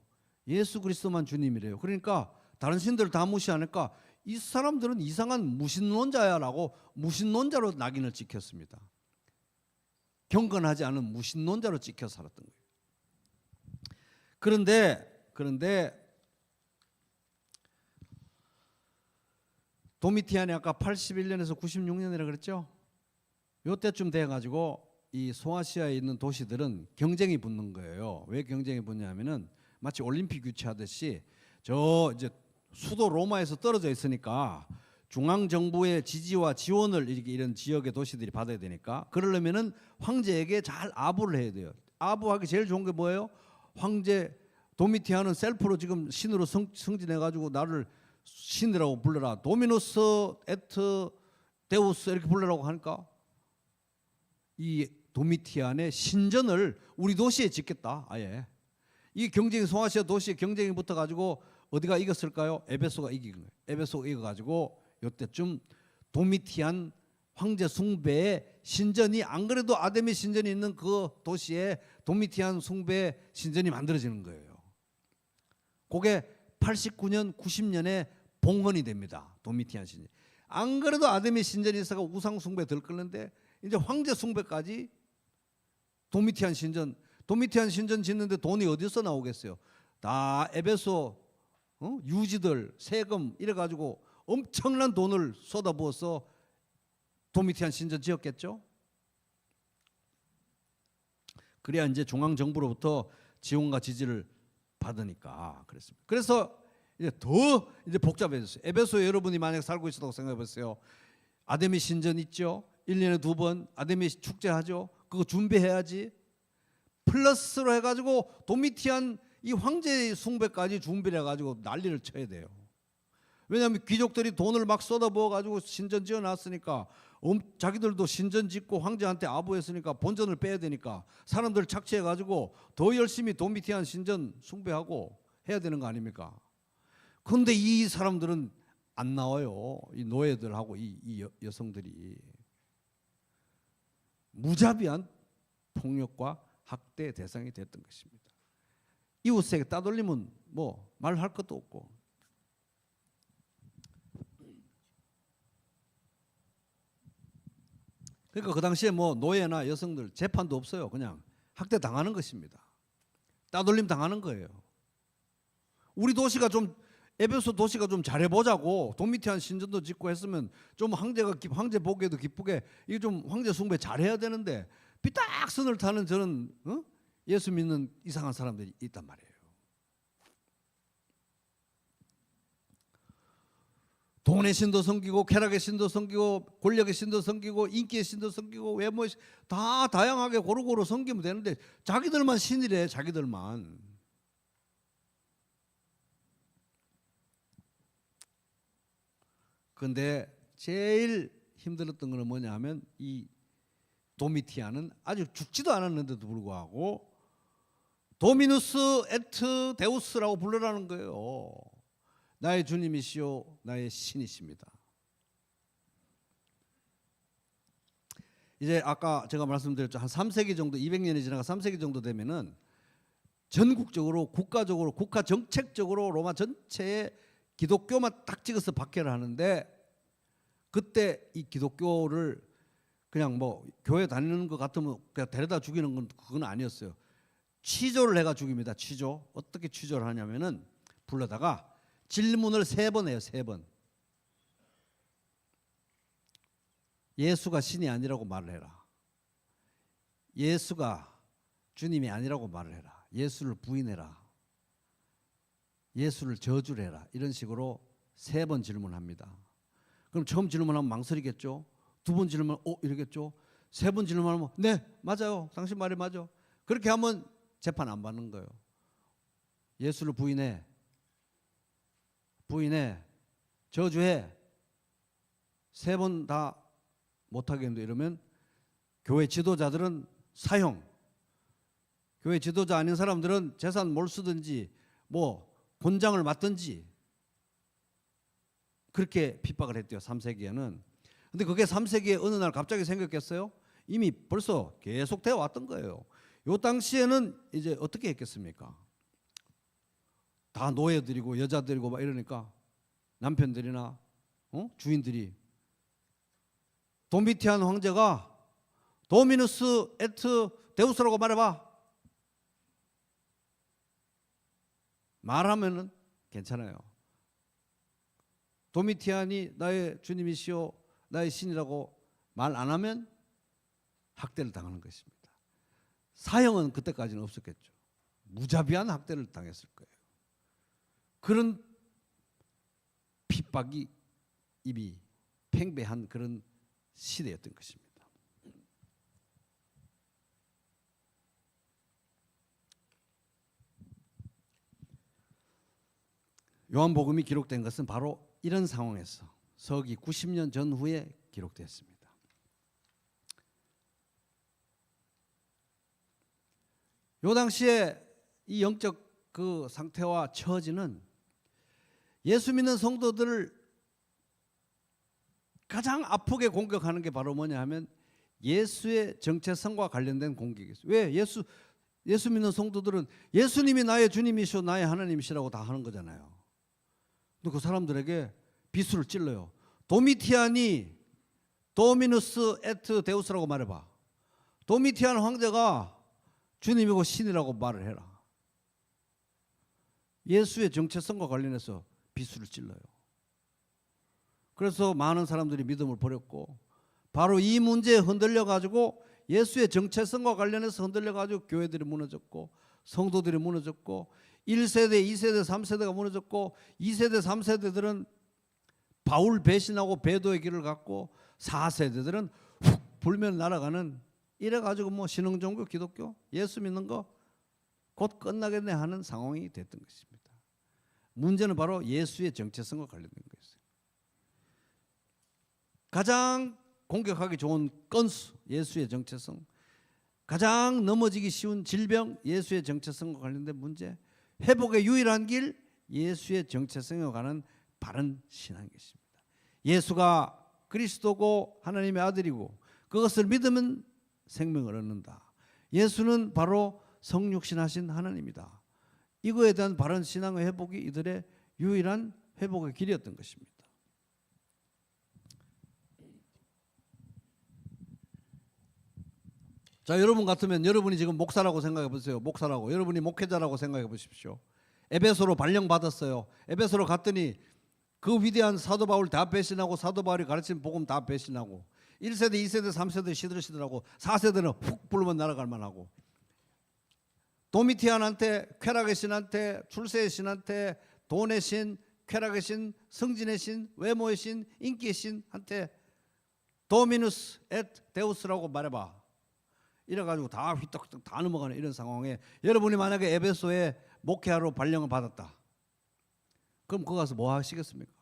예수 그리스도만 주님이래요. 그러니까 다른 신들을 다 무시하니까 이 사람들은 이상한 무신론자야라고 무신론자로 낙인을 찍혔습니다. 경건하지 않은 무신론자로 찍혀 살았던 거예요. 그런데 도미티안이 아까 81년에서 96년이라 그랬죠. 요때쯤 돼가지고 이 소아시아에 있는 도시들은 경쟁이 붙는 거예요. 왜 경쟁이 붙냐면은 마치 올림픽 유치하듯이 저 이제 수도 로마에서 떨어져 있으니까 중앙 정부의 지지와 지원을 이런 지역의 도시들이 받아야 되니까, 그러려면은 황제에게 잘 아부를 해야 돼요. 아부하기 제일 좋은 게 뭐예요? 황제 도미티안은 셀프로 지금 신으로 승진해가지고 나를 신이라고 불러라, 도미누스 에트 데우스 이렇게 불러라고 하니까 이 도미티안의 신전을 우리 도시에 짓겠다. 아예 이 경쟁이, 소아시아 도시의 경쟁이 붙어가지고 어디가 이겼을까요? 에베소가 이긴 거예요. 에베소가 이겨가지고 이때쯤 도미티안 황제 숭배의 신전이, 안 그래도 아데미 신전이 있는 그 도시에 도미티안 숭배 신전이 만들어지는 거예요. 그게 89년 90년에 봉헌이 됩니다. 도미티안 신전. 안 그래도 아데미 신전이 있어가 우상 숭배 들끓는데 이제 황제 숭배까지 도미티안 신전 짓는데 돈이 어디서 나오겠어요? 다 에베소 유지들 세금 이래 가지고 엄청난 돈을 쏟아부어서 도미티안 신전 지었겠죠. 그래야 이제 중앙 정부로부터 지원과 지지를 받으니까 그랬습니다. 그래서 이제 더 이제 복잡해졌어요. 에베소에 여러분이 만약 살고 있었다고 생각해 보세요. 아데미 신전 있죠. 1년에 2번 아데미 축제하죠. 그거 준비해야지. 플러스로 해가지고 도미티안 이 황제 숭배까지 준비를 해가지고 난리를 쳐야 돼요. 왜냐하면 귀족들이 돈을 막 쏟아부어가지고 신전 지어놨으니까 자기들도 신전 짓고 황제한테 아부했으니까 본전을 빼야 되니까 사람들 착취해가지고 더 열심히 도미티안 신전 숭배하고 해야 되는 거 아닙니까? 그런데 이 사람들은 안 나와요. 이 노예들하고 이 여성들이 무자비한 폭력과 학대 대상이 됐던 것입니다. 이웃에게 따돌리면 뭐 말할 것도 없고. 그러니까 그 당시에 뭐 노예나 여성들 재판도 없어요. 그냥 학대 당하는 것입니다. 따돌림 당하는 거예요. 우리 도시가 좀, 에베소 도시가 좀 잘해보자고 도미티안 신전도 짓고 했으면 좀 황제 보기에도 기쁘게 이게 좀 황제 숭배 잘해야 되는데 삐딱선을 타는 저런 예수 믿는 이상한 사람들이 있단 말이에요. 돈의 신도 섬기고 쾌락의 신도 섬기고 권력의 신도 섬기고 인기의 신도 섬기고 외모의 다 다양하게 고루고루 섬기면 되는데 자기들만 신이래. 자기들만. 그런데 제일 힘들었던 것은 뭐냐 하면 이 도미티안은 아직 죽지도 않았는데도 불구하고 도미누스 에트 데우스라고 부르라는 거예요. 나의 주님이시요 나의 신이십니다. 이제 아까 제가 말씀드렸죠. 한 3세기 정도, 200년이 지나가 3세기 정도 되면은 전국적으로 국가적으로 국가 정책적으로 로마 전체에 기독교만 딱 찍어서 박해를 하는데, 그때 이 기독교를 그냥 뭐 교회 다니는 것 같으면 그냥 데려다 죽이는 건 그건 아니었어요. 취조를 해가 죽입니다. 취조. 어떻게 취조를 하냐면은 불러다가 질문을 3번 해요. 3번. 예수가 신이 아니라고 말을 해라. 예수가 주님이 아니라고 말을 해라. 예수를 부인해라. 예수를 저주를 해라. 이런 식으로 3번 질문합니다. 그럼 처음 질문하면 망설이겠죠. 2번 질문하면 이러겠죠. 3번 질문하면 네 맞아요. 당신 말이 맞아. 그렇게 하면 재판 안 받는 거예요. 예수를 부인해. 저주해. 3번 다 못하겠는데 이러면 교회 지도자들은 사형. 교회 지도자 아닌 사람들은 재산 몰수든지 뭐 곤장을 맞든지 그렇게 핍박을 했대요. 3세기에는. 근데 그게 3세기에 어느 날 갑자기 생겼겠어요? 이미 벌써 계속 되어 왔던 거예요. 요 당시에는 이제 어떻게 했겠습니까? 다 노예들이고 여자들이고 막 이러니까 남편들이나 주인들이 도미티안 황제가 도미누스 에트 데우스라고 말해봐. 말하면은 괜찮아요. 도미티안이 나의 주님이시오, 나의 신이라고 말 안 하면 학대를 당하는 것입니다. 사형은 그때까지는 없었겠죠. 무자비한 학대를 당했을 거예요. 그런 핍박이 이미 팽배한 그런 시대였던 것입니다. 요한복음이 기록된 것은 바로 이런 상황에서 서기 90년 전후에 기록되었습니다. 요 당시에 이 영적 그 상태와 처지는 예수 믿는 성도들을 가장 아프게 공격하는 게 바로 뭐냐 하면 예수의 정체성과 관련된 공격이었어요. 왜? 예수 믿는 성도들은 예수님이 나의 주님이시오, 나의 하나님이시라고 다 하는 거잖아요. 근데 그 사람들에게 비수를 찔러요. 도미티안이 도미누스 에트 데우스라고 말해봐. 도미티안 황제가 주님이고 신이라고 말을 해라. 예수의 정체성과 관련해서 비수를 찔러요. 그래서 많은 사람들이 믿음을 버렸고 바로 이 문제에 흔들려 가지고 예수의 정체성과 관련해서 흔들려 가지고 교회들이 무너졌고 성도들이 무너졌고 1세대, 2세대, 3세대가 무너졌고 2세대, 3세대들은 바울 배신하고 배도의 길을 갔고 4세대들은 훅 불면 날아가는 이래가지고 뭐 신흥종교, 기독교, 예수 믿는 거 곧 끝나겠네 하는 상황이 됐던 것입니다. 문제는 바로 예수의 정체성과 관련된 거였어요. 가장 공격하기 좋은 건수, 예수의 정체성, 가장 넘어지기 쉬운 질병, 예수의 정체성과 관련된 문제, 회복의 유일한 길, 예수의 정체성에 관한 바른 신앙인 것입니다. 예수가 그리스도고 하나님의 아들이고 그것을 믿으면 생명을 얻는다. 예수는 바로 성육신하신 하나님이다. 이거에 대한 바른 신앙의 회복이 이들의 유일한 회복의 길이었던 것입니다. 자, 여러분 같으면 여러분이 지금 목사라고 생각해 보세요. 목사라고. 여러분이 목회자라고 생각해 보십시오. 에베소로 발령 받았어요. 에베소로 갔더니 그 위대한 사도 바울 다 배신하고 사도 바울이 가르친 복음 다 배신하고 1세대, 2세대, 3세대 시들시들하고 4세대는 훅 불면 날아갈 만하고 도미티안한테, 쾌락의 신한테, 출세의 신한테, 돈의 신, 쾌락의 신, 승진의 신, 외모의 신, 인기의 신한테 도미누스 에트 데우스라고 말해봐. 이래가지고 다 휘떡휘떡 다 넘어가는 이런 상황에 여러분이 만약에 에베소에 목회하러 발령을 받았다. 그럼 거기 가서 뭐 하시겠습니까?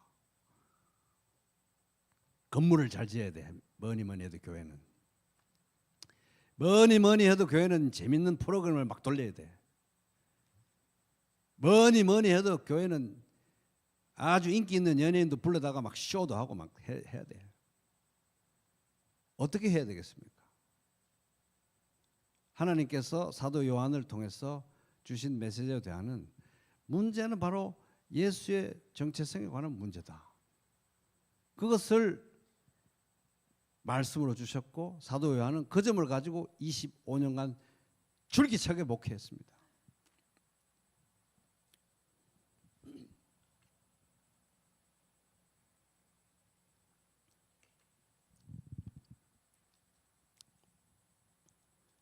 건물을 잘 지어야 돼. 뭐니 해도 교회는. 뭐니 해도 교회는 재밌는 프로그램을 막 돌려야 돼. 뭐니 해도 교회는 아주 인기 있는 연예인도 불러다가 막 쇼도 하고 막 해야 돼. 어떻게 해야 되겠습니까? 하나님께서 사도 요한을 통해서 주신 메시지에 대한 문제는 바로 예수의 정체성에 관한 문제다. 그것을 말씀으로 주셨고 사도 요한은 그 점을 가지고 25년간 줄기차게 목회했습니다.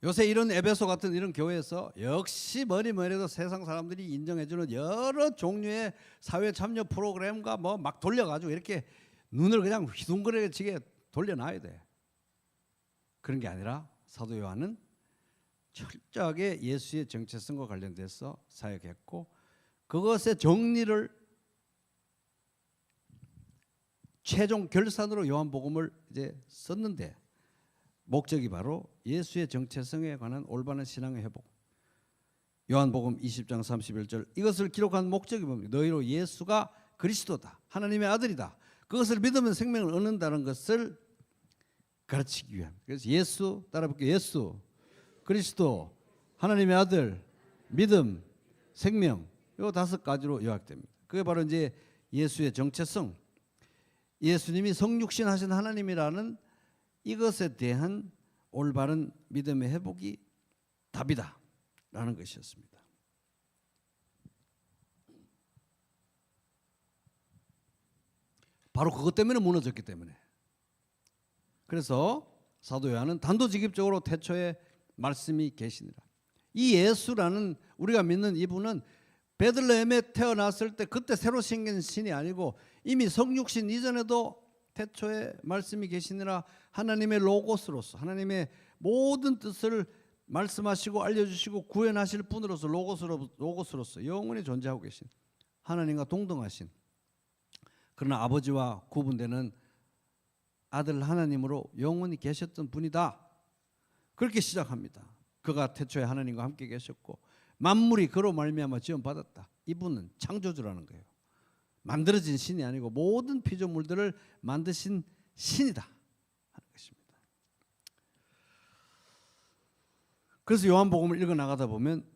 요새 이런 에베소 같은 이런 교회에서 역시 뭐래도 세상 사람들이 인정해주는 여러 종류의 사회 참여 프로그램과 뭐 막 돌려가지고 이렇게 눈을 그냥 휘둥그레지게 돌려놔야 돼. 그런 게 아니라 사도 요한은 철저하게 예수의 정체성과 관련돼서 사역했고 그것의 정리를 최종 결산으로 요한복음을 이제 썼는데 목적이 바로 예수의 정체성에 관한 올바른 신앙의 회복. 요한복음 20장 31절 이것을 기록한 목적이 뭡니까? 너희로 예수가 그리스도다. 하나님의 아들이다. 그것을 믿으면 생명을 얻는다는 것을 가르치기 위함. 그래서 예수 따라볼게요. 예수, 그리스도, 하나님의 아들, 믿음, 생명 이 5가지로 요약됩니다. 그게 바로 이제 예수의 정체성. 예수님이 성육신 하신 하나님이라는 이것에 대한 올바른 믿음의 회복이 답이다 라는 것이었습니다. 바로 그것 때문에 무너졌기 때문에. 그래서 사도 요한은 단도직입적으로 태초에 말씀이 계시니라. 이 예수라는 우리가 믿는 이분은 베들레헴에 태어났을 때 그때 새로 생긴 신이 아니고 이미 성육신 이전에도 태초에 말씀이 계시니라 하나님의 로고스로서 하나님의 모든 뜻을 말씀하시고 알려주시고 구현하실 분으로서 로고스로서 영원히 존재하고 계신 하나님과 동등하신, 그러나 아버지와 구분되는 아들 하나님으로 영원히 계셨던 분이다. 그렇게 시작합니다. 그가 태초에 하나님과 함께 계셨고 만물이 그로 말미암아 지음받았다. 이분은 창조주라는 거예요. 만들어진 신이 아니고 모든 피조물들을 만드신 신이다 하는 것입니다. 그래서 요한복음을 읽어 나가다 보면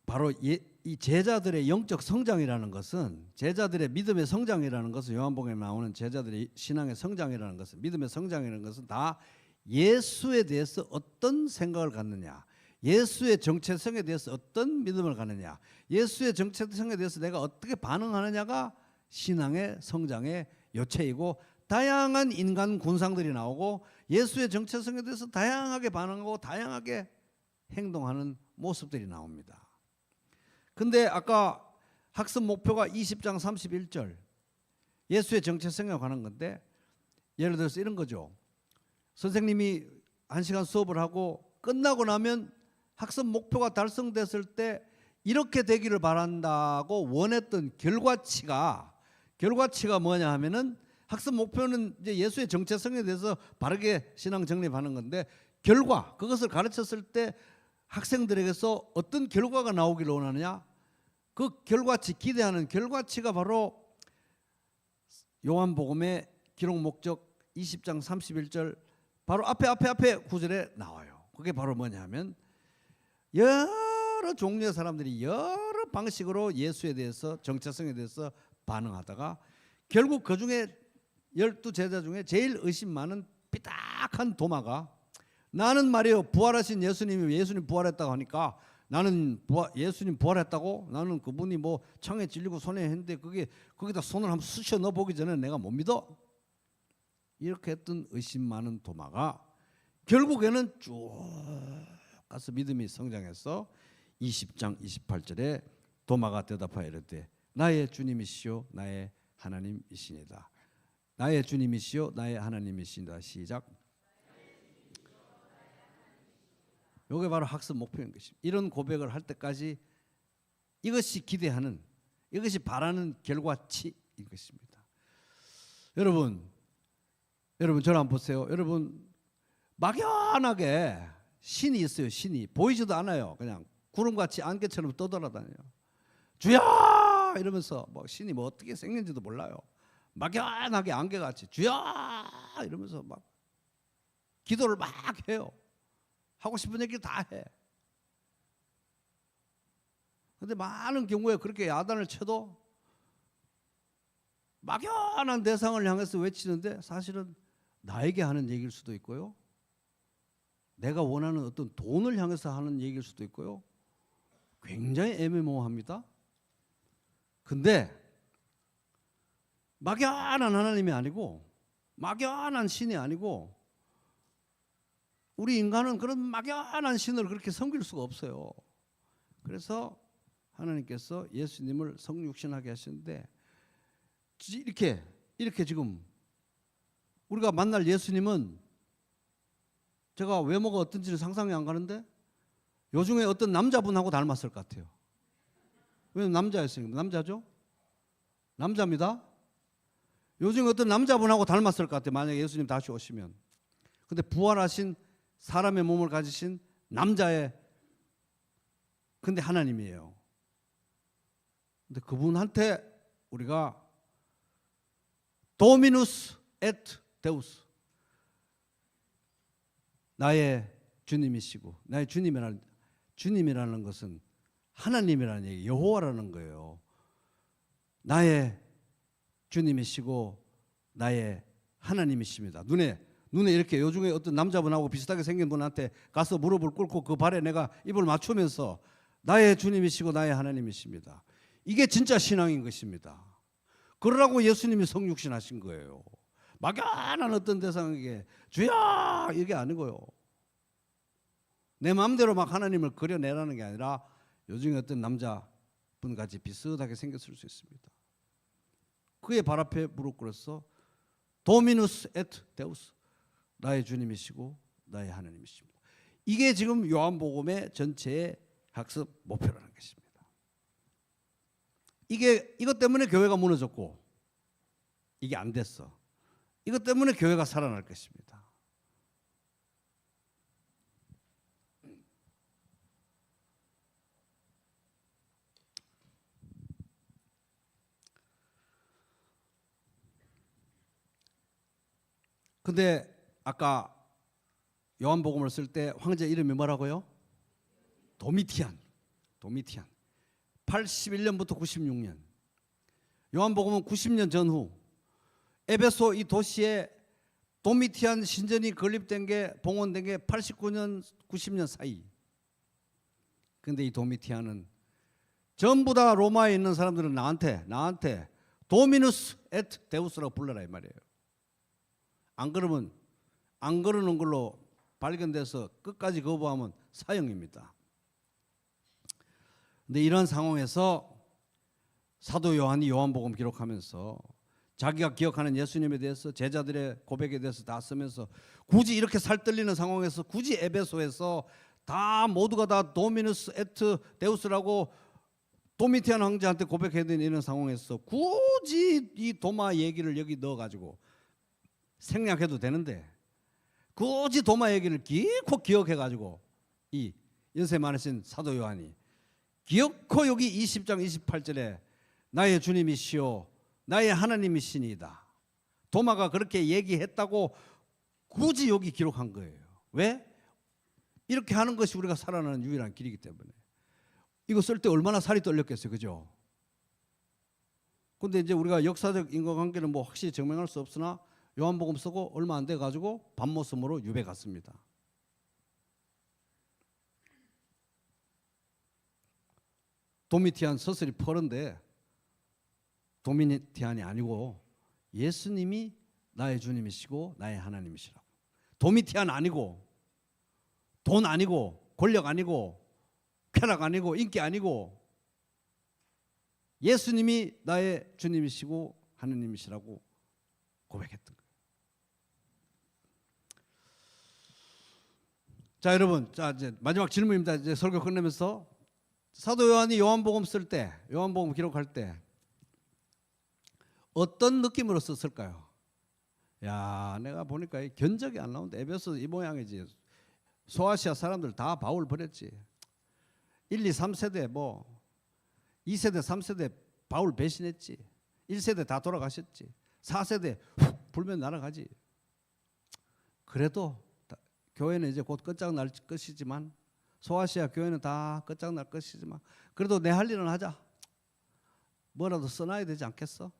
바로 이 제자들의 영적 성장이라는 것은, 제자들의 믿음의 성장이라는 것은, 요한복음에 나오는 제자들의 신앙의 성장이라는 것은, 믿음의 성장이라는 것은 다 예수에 대해서 어떤 생각을 갖느냐, 예수의 정체성에 대해서 어떤 믿음을 갖느냐, 예수의 정체성에 대해서 내가 어떻게 반응하느냐가 신앙의 성장의 요체이고, 다양한 인간 군상들이 나오고 예수의 정체성에 대해서 다양하게 반응하고 다양하게 행동하는 모습들이 나옵니다. 근데 아까 학습 목표가 20장 31절 예수의 정체성에 관한 건데, 예를 들어서 이런 거죠. 선생님이 1시간 수업을 하고 끝나고 나면 학습 목표가 달성됐을 때 이렇게 되기를 바란다고 원했던 결과치가 뭐냐 하면은, 학습 목표는 이제 예수의 정체성에 대해서 바르게 신앙 정립하는 건데, 그것을 가르쳤을 때 학생들에게서 어떤 결과가 나오기를 원하느냐, 그 결과치, 기대하는 결과치가 바로 요한복음의 기록 목적 20장 31절 바로 앞에 구절에 나와요. 그게 바로 뭐냐 하면, 여러 종류의 사람들이 여러 방식으로 예수에 대해서, 정체성에 대해서 반응하다가 결국 그 중에 12제자 중에 제일 의심 많은 삐딱한 도마가, 나는 말이에요 부활하신 예수님 부활했다고 하니까, 나는 예수님 부활했다고, 나는 그분이 뭐 창에 찔리고 손에 했는데 거기다 손을 한번 쑤셔 넣어 보기 전에 내가 못 믿어, 이렇게 했던 의심 많은 도마가 결국에는 쭉 가서 믿음이 성장해서 20장 28절에 도마가 대답하여 이르되 나의 주님이시요 나의 하나님이시니다. 나의 주님이시요 나의 하나님이시니다. 시작. 이게 바로 학습 목표인 것입니다. 이런 고백을 할 때까지 이것이 기대하는, 이것이 바라는 결과치인 것입니다. 여러분 저를 한번 보세요. 여러분 막연하게 신이 있어요. 신이 보이지도 않아요. 그냥 구름같이 안개처럼 떠돌아다녀요. 주야 이러면서 뭐 신이 뭐 어떻게 생긴지도 몰라요. 막연하게 안개같이 주야 이러면서 막 기도를 막 해요. 하고 싶은 얘기를 다 해. 근데 많은 경우에 그렇게 야단을 쳐도 막연한 대상을 향해서 외치는데 사실은 나에게 하는 얘기일 수도 있고요, 내가 원하는 어떤 돈을 향해서 하는 얘기일 수도 있고요, 굉장히 애매모호합니다. 근데 막연한 하나님이 아니고, 막연한 신이 아니고, 우리 인간은 그런 막연한 신을 그렇게 섬길 수가 없어요. 그래서 하나님께서 예수님을 성육신하게 하시는데, 이렇게 지금 우리가 만날 예수님은 제가 외모가 어떤지를 상상이 안 가는데 요즘에 어떤 남자분하고 닮았을 것 같아요. 왜냐면 남자였으니까. 남자죠? 남자입니다. 요즘에 어떤 남자분하고 닮았을 것 같아요. 만약에 예수님 다시 오시면. 근데 부활하신 사람의 몸을 가지신 근데 하나님이에요. 근데 그분한테 우리가 도미누스 에트 데우스, 나의 주님이시고, 나의 주님이라는 것은 하나님이라는 얘기, 여호와라는 거예요. 나의 주님이시고 나의 하나님이십니다. 눈에 이렇게 요즘에 어떤 남자분하고 비슷하게 생긴 분한테 가서 무릎을 꿇고 그 발에 내가 입을 맞추면서 나의 주님이시고 나의 하나님이십니다. 이게 진짜 신앙인 것입니다. 그러라고 예수님이 성육신 하신 거예요. 막연한 어떤 대상에게 주야 이게 아니고요. 내 마음대로 막 하나님을 그려내라는 게 아니라 요즘에 어떤 남자분같이 비슷하게 생겼을 수 있습니다. 그의 발 앞에 무릎 꿇어서 도미누스 에트 데우스, 나의 주님이시고 나의 하나님이십니다. 이게 지금 요한복음의 전체의 학습 목표라는 것입니다. 이것 때문에 교회가 무너졌고 이게 안 됐어. 이것 때문에 교회가 살아날 것입니다. 근데 아까 요한복음을 쓸 때 황제 이름이 뭐라고요? 도미티안. 81년부터 96년. 요한복음은 90년 전후 에베소 이 도시에 도미티안 신전이 건립된 게 봉헌된 게 89년 90년 사이. 근데 이 도미티안은 전부 다 로마에 있는 사람들은 나한테 도미누스 에트 데우스라고 불러라 이 말이에요. 안 그러는 걸로 발견돼서 끝까지 거부하면 사형입니다. 근데 이런 상황에서 사도 요한이 요한복음 기록하면서 자기가 기억하는 예수님에 대해서 제자들의 고백에 대해서 다 쓰면서 굳이 이렇게 살떨리는 상황에서 굳이 에베소에서 다 모두가 다 도미누스 에트 데우스라고 도미티안 황제한테 고백해야 되는 이런 상황에서 굳이 이 도마 얘기를 여기 넣어가지고 생략해도 되는데 굳이 도마 얘기를 기껏 기억해가지고 이 연세 많으신 사도 요한이 기어코 여기 20장 28절에 나의 주님이시오 나의 하나님이시니이다. 도마가 그렇게 얘기했다고 굳이 여기 기록한 거예요. 왜? 이렇게 하는 것이 우리가 살아나는 유일한 길이기 때문에. 이거 쓸 때 얼마나 살이 떨렸겠어요. 그죠? 근데 이제 우리가 역사적 인과관계는 뭐 확실히 증명할 수 없으나 요한복음 쓰고 얼마 안 돼 가지고 밤모섬으로 유배 갔습니다. 도미티안 서슬이 퍼른데 도미티안이 아니고 예수님이 나의 주님이시고 나의 하나님이시라고. 도미티안 아니고 돈 아니고 권력 아니고 쾌락 아니고 인기 아니고 예수님이 나의 주님이시고 하나님이시라고 고백했던 거예요. 자, 여러분, 자 이제 마지막 질문입니다. 이제 설교 끝내면서 사도 요한이 요한복음 쓸 때, 요한복음 기록할 때 어떤 느낌으로 썼을까요? 야, 내가 보니까 견적이 안 나오는데 에베소 이 모양이지. 소아시아 사람들 다 바울 버렸지. 1, 2, 3세대 뭐 2세대, 3세대 바울 배신했지. 1세대 다 돌아가셨지. 4세대 훅 불면 날아가지. 그래도 교회는 이제 곧 끝장날 것이지만 소아시아 교회는 다 끝장날 것이지만 그래도 내 할 일은 하자. 뭐라도 써놔야 되지 않겠어?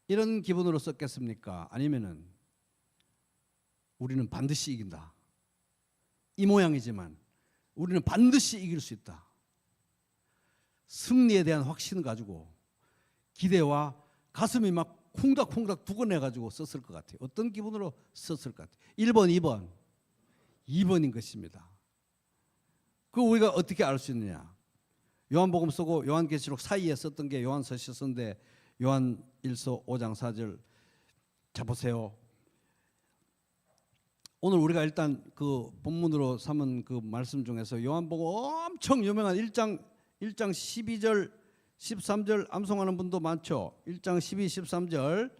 이런 기분으로 썼겠습니까? 아니면은 우리는 반드시 이긴다. 이 모양이지만 우리는 반드시 이길 수 있다. 승리에 대한 확신을 가지고 기대와 가슴이 막 콩닥콩닥 두근해가지고 썼을 것 같아요. 어떤 기분으로 썼을 것 같아요? 1번, 2번인 것입니다. 그거 우리가 어떻게 알 수 있느냐? 요한복음 쓰고 요한계시록 사이에 썼던 게 요한서시서인데 요한1서 5장 4절 자 보세요. 오늘 우리가 일단 그 본문으로 삼은 그 말씀 중에서 요한복음 엄청 유명한 1장 12절 13절 암송하는 분도 많죠. 1장 12, 13절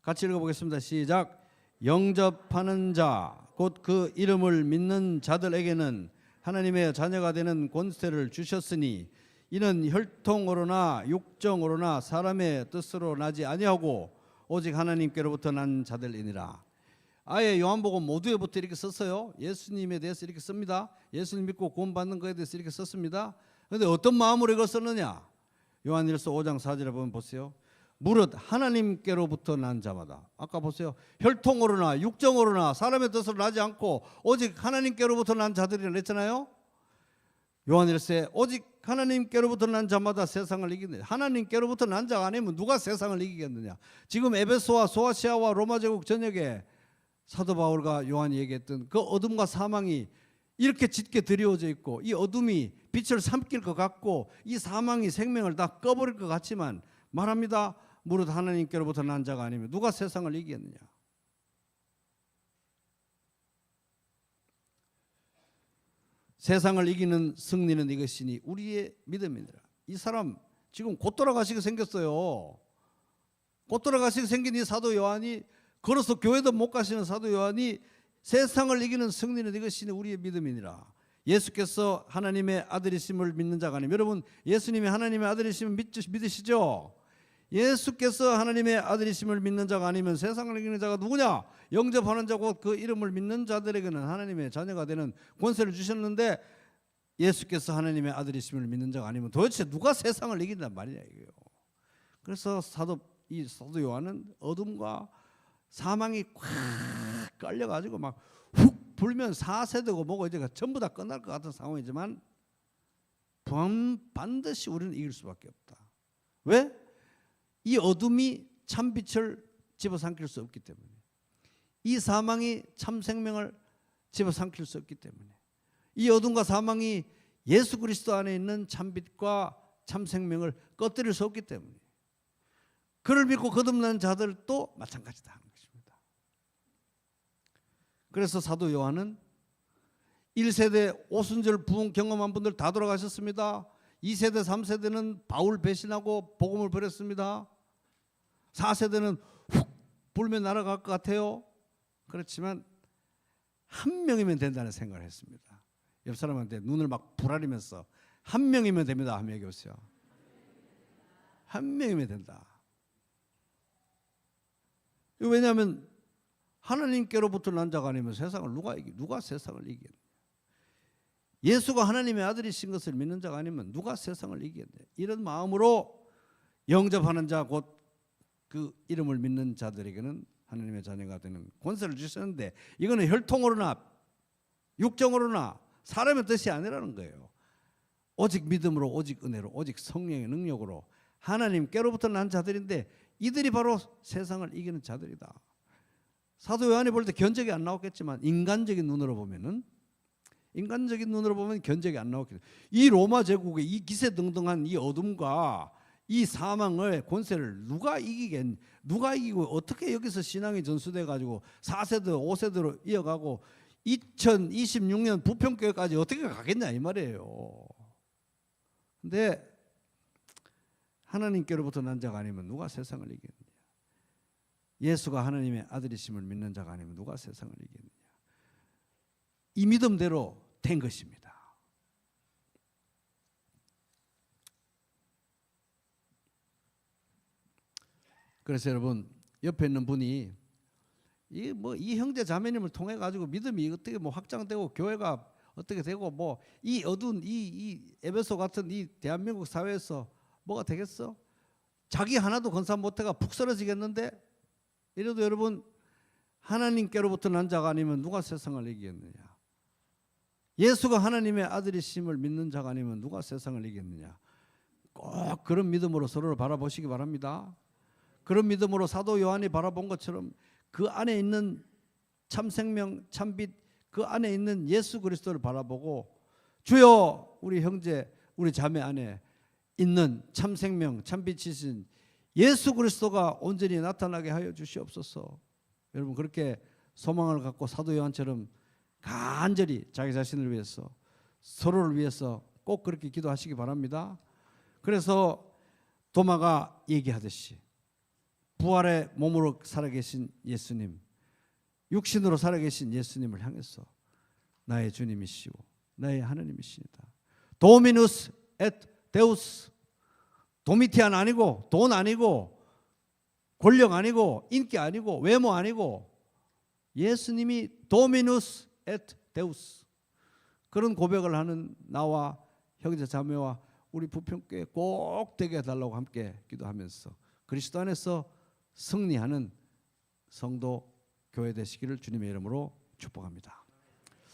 같이 읽어보겠습니다. 시작. 영접하는 자 곧 그 이름을 믿는 자들에게는 하나님의 자녀가 되는 권세를 주셨으니 이는 혈통으로나 육정으로나 사람의 뜻으로 나지 아니하고 오직 하나님께로부터 난 자들이니라. 아예 요한복음 모두에부터 이렇게 썼어요. 예수님에 대해서 이렇게 씁니다. 예수님 믿고 구원받는 것에 대해서 이렇게 썼습니다. 그런데 어떤 마음으로 이걸 썼느냐? 요한일서 5장 4절에 보면 보세요. 무릇 하나님께로부터 난 자마다. 아까 보세요. 혈통으로나 육정으로나 사람의 뜻으로 나지 않고 오직 하나님께로부터 난 자들이라 그랬잖아요. 요한일서에 오직 하나님께로부터 난 자마다 세상을 이기느냐. 하나님께로부터 난 자가 아니면 누가 세상을 이기겠느냐. 지금 에베소와 소아시아와 로마 제국 전역에 사도 바울과 요한이 얘기했던 그 어둠과 사망이 이렇게 짙게 드리워져 있고 이 어둠이 빛을 삼킬 것 같고 이 사망이 생명을 다 꺼버릴 것 같지만 말합니다. 무릇 하나님께로부터 난 자가 아니면 누가 세상을 이기겠느냐. 세상을 이기는 승리는 이것이니 우리의 믿음이니라. 이 사람 지금 곧 돌아가시게 생겼어요. 곧 돌아가시게 생긴 이 사도 요한이, 걸어서 교회도 못 가시는 사도 요한이 세상을 이기는 승리는 이것이니 우리의 믿음이니라. 예수께서 하나님의 아들이심을 믿는 자가 아니면, 여러분 예수님이 하나님의 아들이심을 믿으시죠? 예수께서 하나님의 아들이심을 믿는 자가 아니면 세상을 이기는 자가 누구냐? 영접하는 자고 그 이름을 믿는 자들에게는 하나님의 자녀가 되는 권세를 주셨는데, 예수께서 하나님의 아들이심을 믿는 자가 아니면 도대체 누가 세상을 이긴단 말이냐 이거예요. 그래서 사도 요한은 어둠과 사망이 꽉 깔려가지고 막 훅 불면 4세되고 뭐고 이제 전부 다 끝날 것 같은 상황이지만 반드시 우리는 이길 수밖에 없다. 왜? 이 어둠이 참 빛을 집어삼킬 수 없기 때문에, 이 사망이 참 생명을 집어삼킬 수 없기 때문에, 이 어둠과 사망이 예수 그리스도 안에 있는 참 빛과 참 생명을 꺼뜨릴 수 없기 때문에, 그를 믿고 거듭난 자들도 마찬가지다 하는 것입니다. 그래서 사도 요한은 1세대 오순절 부흥 경험한 분들 다 돌아가셨습니다. 2세대 3세대는 바울 배신하고 복음을 버렸습니다. 4세대는 훅 불면 날아갈 것 같아요. 그렇지만 한 명이면 된다는 생각을 했습니다. 옆 사람한테 눈을 막 부라리면서 한 명이면 됩니다 하며 얘기하세요. 한 명이면 된다. 왜냐하면 하나님께로부터 난 자가 아니면 세상을 누가 세상을 이기겠느냐. 예수가 하나님의 아들이신 것을 믿는 자가 아니면 누가 세상을 이기겠느냐. 이런 마음으로 영접하는 자, 곧 그 이름을 믿는 자들에게는 하나님의 자녀가 되는 권세를 주셨는데, 이거는 혈통으로나 육정으로나 사람의 뜻이 아니라는 거예요. 오직 믿음으로, 오직 은혜로, 오직 성령의 능력으로 하나님께로부터 난 자들인데, 이들이 바로 세상을 이기는 자들이다. 사도 요한이 볼 때 견적이 안 나왔겠지만 인간적인 눈으로 보면 견적이 안 나왔겠죠. 이 로마 제국의 이 기세등등한 이 어둠과 이 사망의 권세를 누가 이기고 어떻게 여기서 신앙이 전수돼 가지고 4세대 5세대로 이어가고 2026년 부평교회까지 어떻게 가겠냐 이 말이에요. 근데 하나님께로부터 난 자가 아니면 누가 세상을 이기겠느냐. 예수가 하나님의 아들이심을 믿는 자가 아니면 누가 세상을 이기겠느냐. 이 믿음대로 된 것입니다. 그래서 여러분, 옆에 있는 분이 이 형제 자매님을 통해 가지고 믿음이 어떻게 확장되고 교회가 어떻게 되고 이 어두운 이 에베소 같은 이 대한민국 사회에서 뭐가 되겠어? 자기 하나도 건사 못해가 푹 쓰러지겠는데? 이래도 여러분, 하나님께로부터 난 자가 아니면 누가 세상을 이기겠느냐. 예수가 하나님의 아들이심을 믿는 자가 아니면 누가 세상을 이기겠느냐. 꼭 그런 믿음으로 서로를 바라보시기 바랍니다. 그런 믿음으로 사도 요한이 바라본 것처럼 그 안에 있는 참 생명, 참 빛, 그 안에 있는 예수 그리스도를 바라보고, 주여 우리 형제, 우리 자매 안에 있는 참 생명, 참 빛이신 예수 그리스도가 온전히 나타나게 하여 주시옵소서. 여러분, 그렇게 소망을 갖고 사도 요한처럼 간절히 자기 자신을 위해서, 서로를 위해서 꼭 그렇게 기도하시기 바랍니다. 그래서 도마가 얘기하듯이 부활의 몸으로 살아계신 예수님, 육신으로 살아계신 예수님을 향해서 나의 주님이시오, 나의 하나님이시니다. 도미누스 엣 데우스. 도미티안 아니고, 돈 아니고, 권력 아니고, 인기 아니고, 외모 아니고, 예수님이 도미누스 엣 데우스. 그런 고백을 하는 나와 형제 자매와 우리 부평교회 꼭 되게 해달라고 함께 기도하면서 그리스도 안에서 승리하는 성도 교회 되시기를 주님의 이름으로 축복합니다.